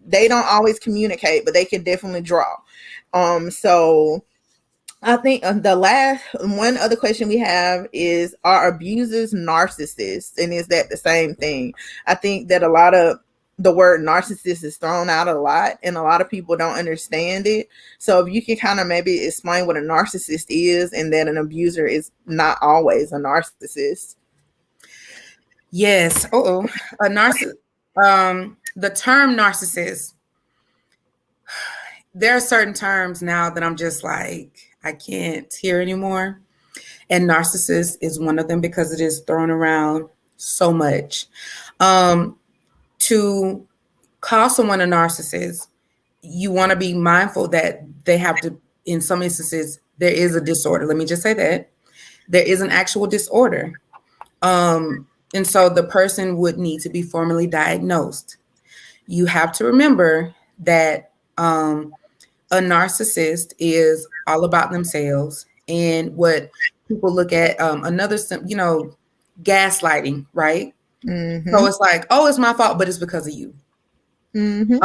they don't always communicate, but they can definitely draw. So I think the last one other question we have is, are abusers narcissists, and is that the same thing? I think that a lot of the word narcissist is thrown out a lot, and a lot of people don't understand it. So if you can kind of maybe explain what a narcissist is, and that an abuser is not always a narcissist. Yes. A narcissist. The term narcissist. There are certain terms now that I'm just like, I can't hear anymore. And narcissist is one of them because it is thrown around so much. To call someone a narcissist, you want to be mindful that they have to, in some instances, there is a disorder. Let me just say that. There is an actual disorder. And so the person would need to be formally diagnosed. You have to remember that a narcissist is all about themselves, and what people look at another, gaslighting, right? Mm-hmm. So it's like, oh, it's my fault, but it's because of you. Mm-hmm.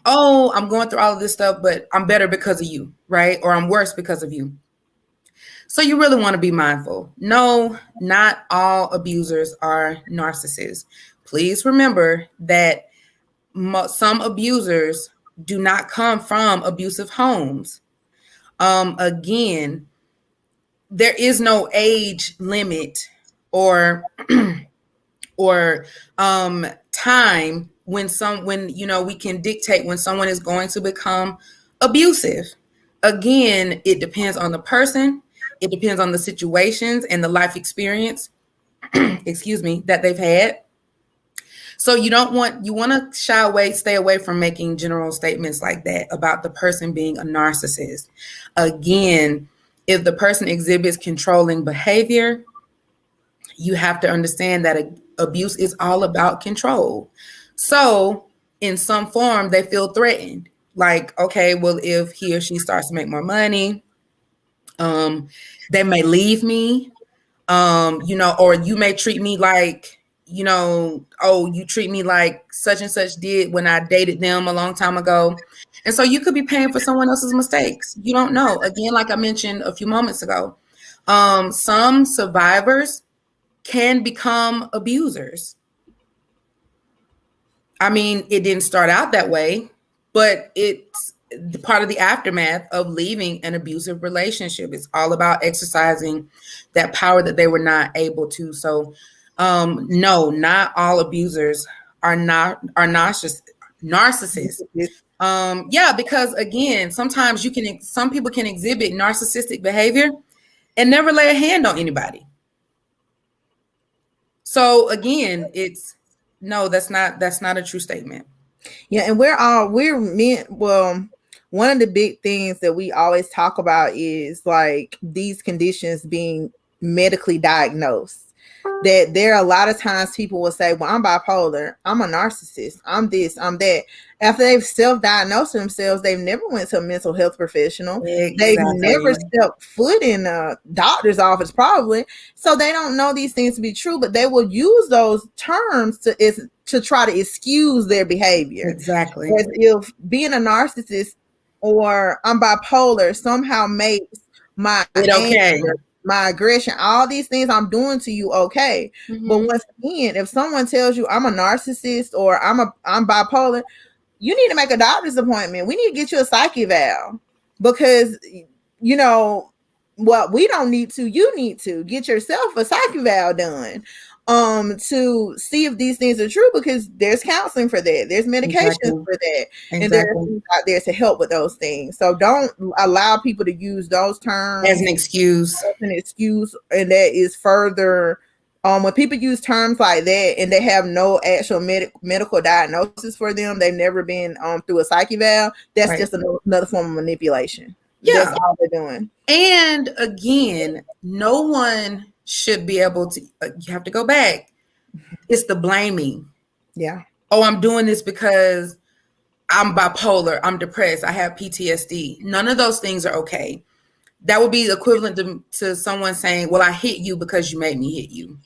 Oh, I'm going through all of this stuff, but I'm better because of you, right? Or I'm worse because of you. So you really want to be mindful. No, not all abusers are narcissists. Please remember that some abusers do not come from abusive homes. Again, there is no age limit or time when we can dictate when someone is going to become abusive. Again, it depends on the person. It depends on the situations and the life experience, that they've had. So you want to stay away from making general statements like that about the person being a narcissist. Again, if the person exhibits controlling behavior, you have to understand that abuse is all about control. So in some form, they feel threatened. Like, okay, well, if he or she starts to make more money, they may leave me, or you may treat me like, you treat me like such and such did when I dated them a long time ago. And so you could be paying for someone else's mistakes. You don't know. Again, like I mentioned a few moments ago, some survivors can become abusers. I mean, it didn't start out that way, but it's part of the aftermath of leaving an abusive relationship. It's all about exercising that power that they were not able to. So, no, not all abusers are narcissists. Because again, sometimes some people can exhibit narcissistic behavior and never lay a hand on anybody. So again, that's not a true statement. Yeah, and one of the big things that we always talk about is like these conditions being medically diagnosed. That there are a lot of times people will say, well, I'm bipolar, I'm a narcissist, I'm this, I'm that. After they've self-diagnosed themselves, they've never went to a mental health professional. Exactly. They've never stepped foot in a doctor's office, probably. So they don't know these things to be true, but they will use those terms to try to excuse their behavior. Exactly. As if being a narcissist or I'm bipolar somehow makes my anger, my aggression, all these things I'm doing to you okay. Mm-hmm. But once again, if someone tells you I'm a narcissist or I'm bipolar, you need to make a doctor's appointment. We need to get you a psych eval, because well, we don't need to. You need to get yourself a psych eval done to see if these things are true, because there's counseling for that. There's medication Exactly. for that. And there are Exactly. things out there to help with those things. So don't allow people to use those terms As an excuse. as an excuse. And that is further, when people use terms like that and they have no actual medical diagnosis for them, they've never been through a psych eval, that's Right. just another form of manipulation. Yeah. That's all they're doing. And again, no one should be able to, you have to go back. It's the blaming. Yeah. Oh, I'm doing this because I'm bipolar, I'm depressed, I have PTSD. None of those things are okay. That would be equivalent to someone saying, well, I hit you because you made me hit you.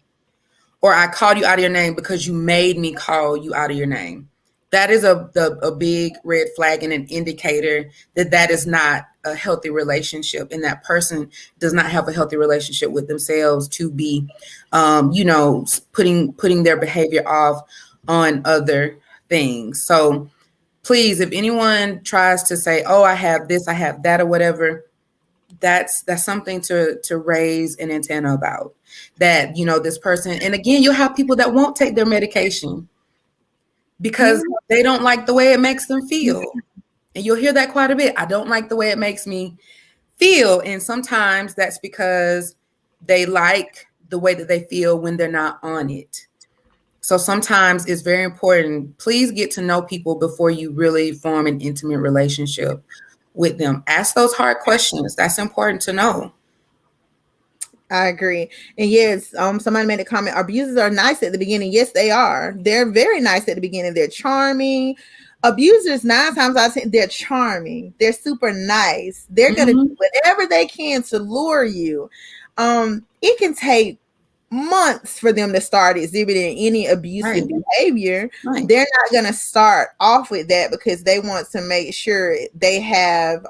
Or I called you out of your name because you made me call you out of your name. That is a big red flag and an indicator that that is not a healthy relationship, and that person does not have a healthy relationship with themselves to be, putting their behavior off on other things. So please, if anyone tries to say, oh, I have this, I have that, or whatever, that's something to raise an antenna about. That, this person, and again, you'll have people that won't take their medication because they don't like the way it makes them feel. And you'll hear that quite a bit. I don't like the way it makes me feel. And sometimes that's because they like the way that they feel when they're not on it. So sometimes it's very important. Please get to know people before you really form an intimate relationship with them. Ask those hard questions. That's important to know. I agree. And yes, somebody made a comment. Abusers are nice at the beginning. Yes, they are. They're very nice at the beginning. They're charming. Abusers, 9 times out of 10, they're charming. They're super nice. They're gonna do whatever they can to lure you. It can take months for them to start exhibiting any abusive behavior. Right. They're not gonna start off with that because they want to make sure they have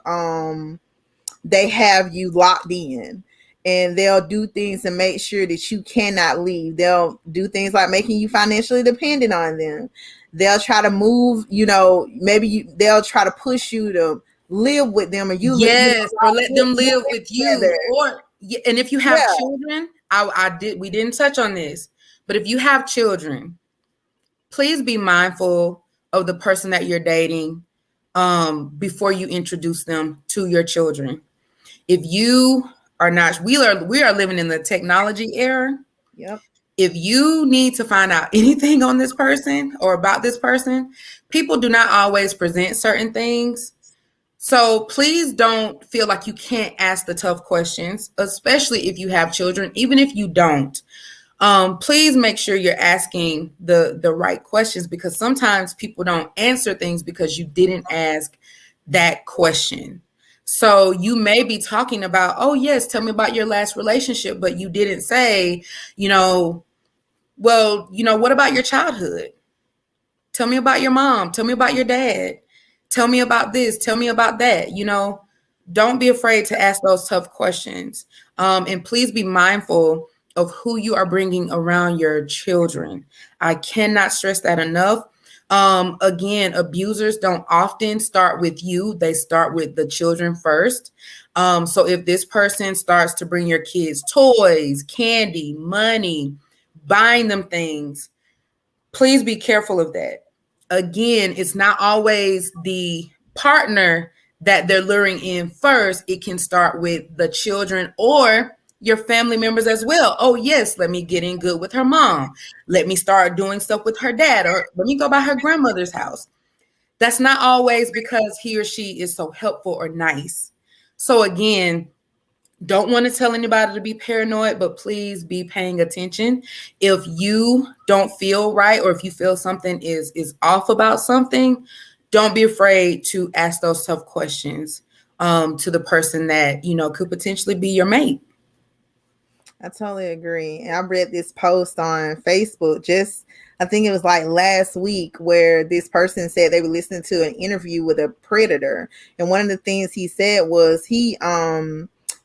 you locked in. And they'll do things to make sure that you cannot leave. They'll do things like making you financially dependent on them. They'll try to move, they'll try to push you to live with them, or you or let them live with you. Or and if you have children, we didn't touch on this, but if you have children, please be mindful of the person that you're dating before you introduce them to your children. If you are not, we are living in the technology era. Yep. If you need to find out anything on this person or about this person, people do not always present certain things. So please don't feel like you can't ask the tough questions, especially if you have children. Even if you don't, please make sure you're asking the right questions, because sometimes people don't answer things because you didn't ask that question. So you may be talking about, oh, yes, tell me about your last relationship, but you didn't say, what about your childhood? Tell me about your mom. Tell me about your dad. Tell me about this. Tell me about that. Don't be afraid to ask those tough questions. And please be mindful of who you are bringing around your children. I cannot stress that enough. Again, abusers don't often start with you. They start with the children first. So if this person starts to bring your kids toys, candy, money, buying them things, please be careful of that. Again, it's not always the partner that they're luring in first. It can start with the children or your family members as well. Oh, yes, let me get in good with her mom. Let me start doing stuff with her dad, or let me go by her grandmother's house. That's not always because he or she is so helpful or nice. So again, don't want to tell anybody to be paranoid, but please be paying attention. If you don't feel right, or if you feel something is off about something, don't be afraid to ask those tough questions to the person that, could potentially be your mate. I totally agree. And I read this post on Facebook I think it was like last week, where this person said they were listening to an interview with a predator. And one of the things he said was he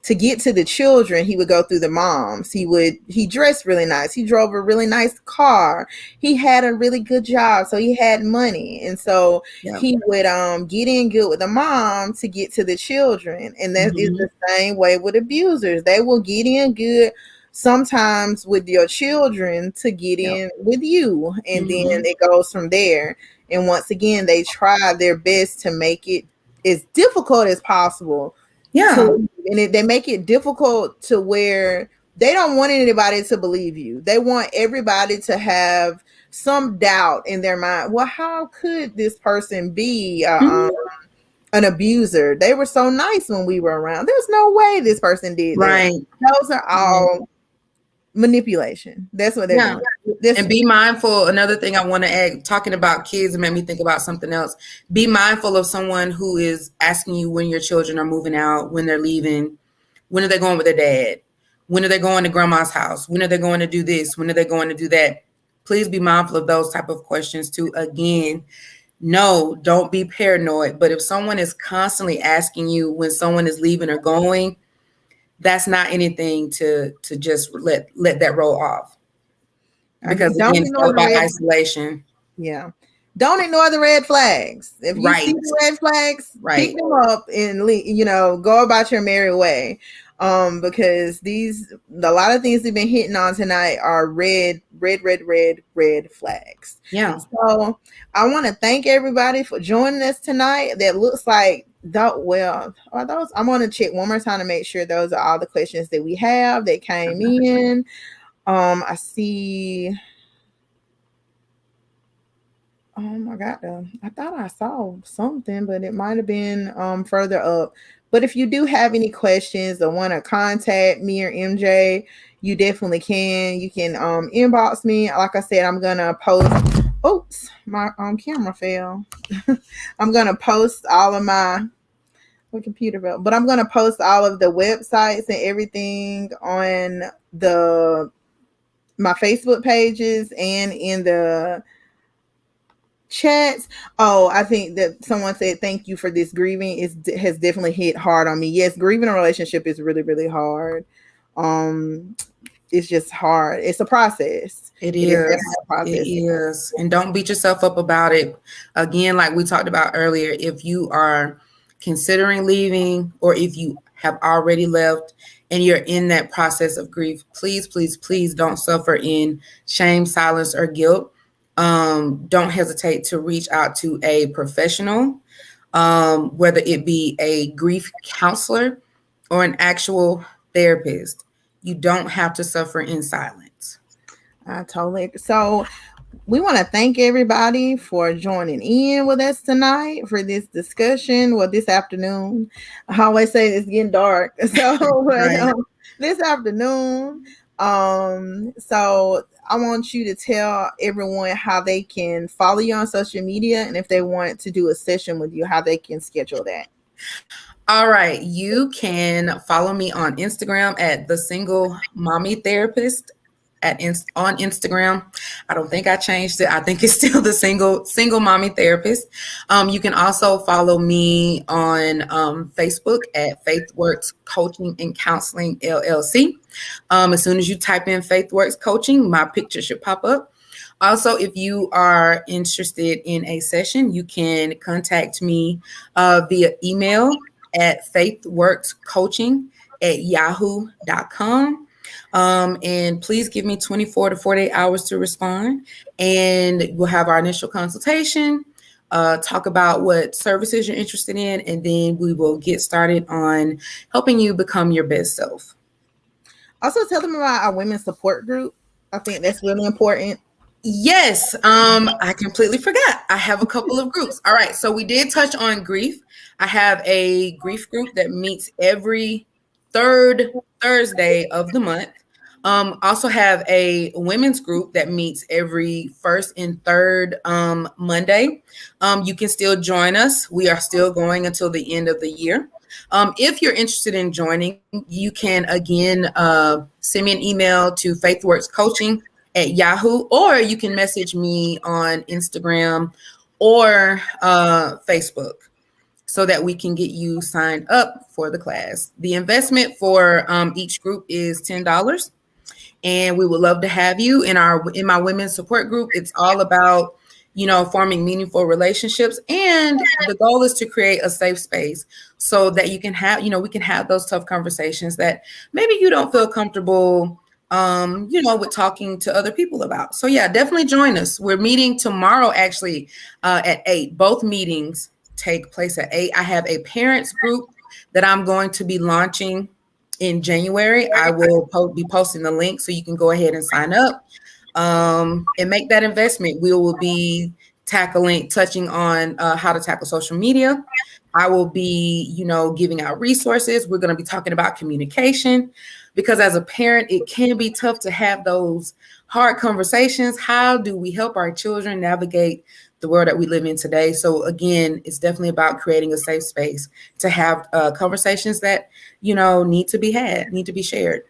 to get to the children, he would go through the moms. He dressed really nice. He drove a really nice car. He had a really good job, so he had money. And so Yeah. he would get in good with the mom to get to the children. And that is the same way with abusers. They will get in good sometimes with your children to get in with you, and then it goes from there. And once again, they try their best to make it as difficult as possible. They make it difficult to where they don't want anybody to believe you. They want everybody to have some doubt in their mind. Well, how could this person be an abuser? They were so nice when we were around. There's no way this person did that. Those are all manipulation. That's what they're doing. And be mindful. Another thing I want to add, talking about kids, it made me think about something else. Be mindful of someone who is asking you when your children are moving out, when they're leaving, when are they going with their dad, when are they going to grandma's house, when are they going to do this, when are they going to do that. Please be mindful of those type of questions too. Again, no, don't be paranoid. But if someone is constantly asking you when someone is leaving or going, that's not anything to just let that roll off. Because again, it's all about isolation. Yeah. Don't ignore the red flags. If you see the red flags, pick them up and go about your merry way. Because a lot of things we've been hitting on tonight are red flags. Yeah. So I want to thank everybody for joining us tonight. That looks like are those? I'm going to check one more time to make sure those are all the questions that we have that came in. I see. Oh my God! I thought I saw something, but it might have been further up. But if you do have any questions or want to contact me or MJ, you definitely can. You can inbox me. Like I said, I'm gonna post. Oops, my camera fell. I'm gonna post all of my computer fell, but I'm gonna post all of the websites and everything on my Facebook pages and in the chats. Oh, I think that someone said thank you for this. Grieving has definitely hit hard on me. Yes, grieving a relationship is really, really hard. It's just hard. It's a process. It is. And don't beat yourself up about it. Again, like we talked about earlier, if you are considering leaving or if you have already left and you're in that process of grief, please don't suffer in shame, silence, or guilt. Don't hesitate to reach out to a professional, whether it be a grief counselor or an actual therapist. You don't have to suffer in silence. So we want to thank everybody for joining in with us tonight for this discussion. Well, this afternoon. I always say it's getting dark. So this afternoon. So I want you to tell everyone how they can follow you on social media, and if they want to do a session with you, how they can schedule that. All right. You can follow me on Instagram at The Single Mommy Therapist on Instagram. I don't think I changed it. I think it's still The Single Mommy Therapist. You can also follow me on Facebook at FaithWorks Coaching and Counseling LLC. As soon as you type in FaithWorks Coaching, my picture should pop up. Also, if you are interested in a session, you can contact me via email at faithworkscoaching@yahoo.com. And please give me 24 to 48 hours to respond. And we'll have our initial consultation, talk about what services you're interested in, and then we will get started on helping you become your best self. Also, tell them about our women's support group. I think that's really important. Yes, I completely forgot. I have a couple of groups. All right, so we did touch on grief. I have a grief group that meets every third Thursday of the month. Also have a women's group that meets every first and third Monday. You can still join us. We are still going until the end of the year. If you're interested in joining, you can again send me an email to faithworkscoaching@yahoo, or you can message me on Instagram or Facebook. so that we can get you signed up for the class. The investment for each group is $10, and we would love to have you in my women's support group. It's all about, forming meaningful relationships, and the goal is to create a safe space so that you can have, we can have those tough conversations that maybe you don't feel comfortable with talking to other people about. So yeah, definitely join us. We're meeting tomorrow actually at 8. Both meetings take place at 8. I have a parents group that I'm going to be launching in January. I will be posting the link so you can go ahead and sign up and make that investment. We will be touching on how to tackle social media. I will be, giving out resources. We're going to be talking about communication, because as a parent, it can be tough to have those hard conversations. How do we help our children navigate the world that we live in today? So again, it's definitely about creating a safe space to have conversations that, need to be had, need to be shared.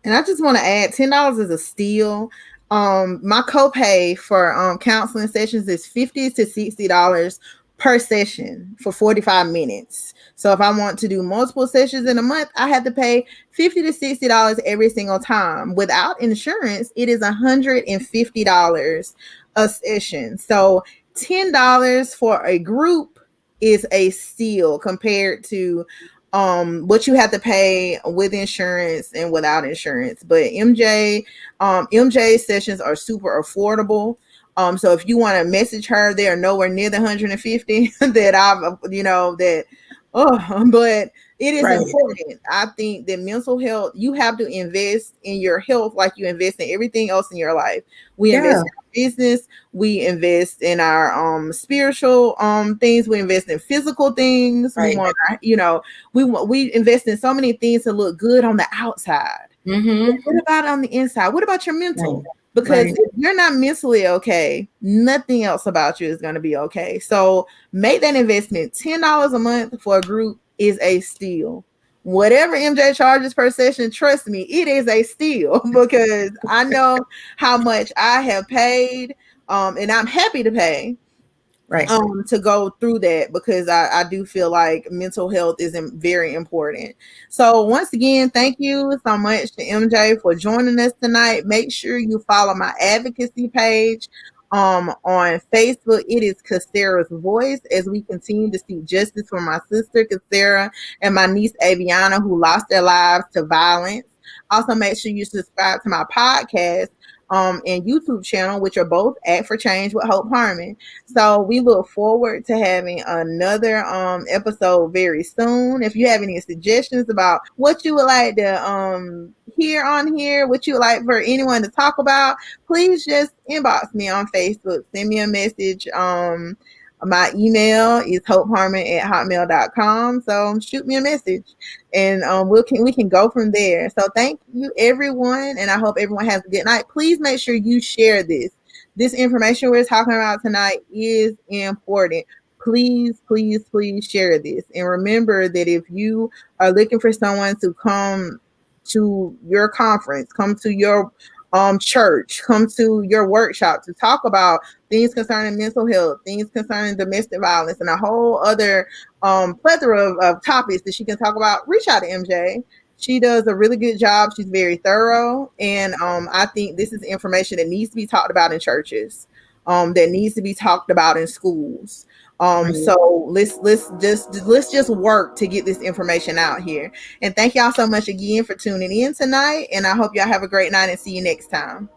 And I just want to add, $10 is a steal. My copay for counseling sessions is $50 to $60 per session for 45 minutes. So if I want to do multiple sessions in a month, I have to pay $50 to $60 every single time. Without insurance, it is $150 a session. So $10 for a group is a steal compared to what you have to pay with insurance and without insurance. But MJ sessions are super affordable. So if you want to message her, they are nowhere near the 150 that but it is important. I think that mental health, you have to invest in your health like you invest in everything else in your life. We invest in our business, we invest in our spiritual things, we invest in physical things. We want we invest in so many things to look good on the outside. What about on the inside? What about your mental? Because if you're not mentally okay, nothing else about you is going to be okay. So make that investment. $10 a month for a group is a steal. Whatever MJ charges per session, trust me, it is a steal, because I know how much I have paid, and I'm happy to pay to go through that, because I do feel like mental health is very important. So once again, thank you so much to MJ for joining us tonight. Make sure you follow my advocacy page on Facebook. It is Casera's Voice, as we continue to seek justice for my sister Casera and my niece Aviana, who lost their lives to violence. Also, make sure you subscribe to my podcast and YouTube channel, which are both Act for Change with Hope Harmon. So we look forward to having another episode very soon. If you have any suggestions about what you would like to hear on here, what you would like for anyone to talk about, please just inbox me on Facebook. Send me a message. My email is hopeharmon@hotmail.com. So shoot me a message, and we can go from there. So thank you, everyone, and I hope everyone has a good night. Please make sure you share this. This information we're talking about tonight is important. Please, please, please share this. And remember that if you are looking for someone to come to your conference, come to your church, come to your workshop to talk about things concerning mental health, things concerning domestic violence, and a whole other plethora of topics that she can talk about, reach out to MJ. She does a really good job. She's very thorough, and I think this is information that needs to be talked about in churches, that needs to be talked about in schools. So let's just work to get this information out here. And thank y'all so much again for tuning in tonight. And I hope y'all have a great night, and see you next time.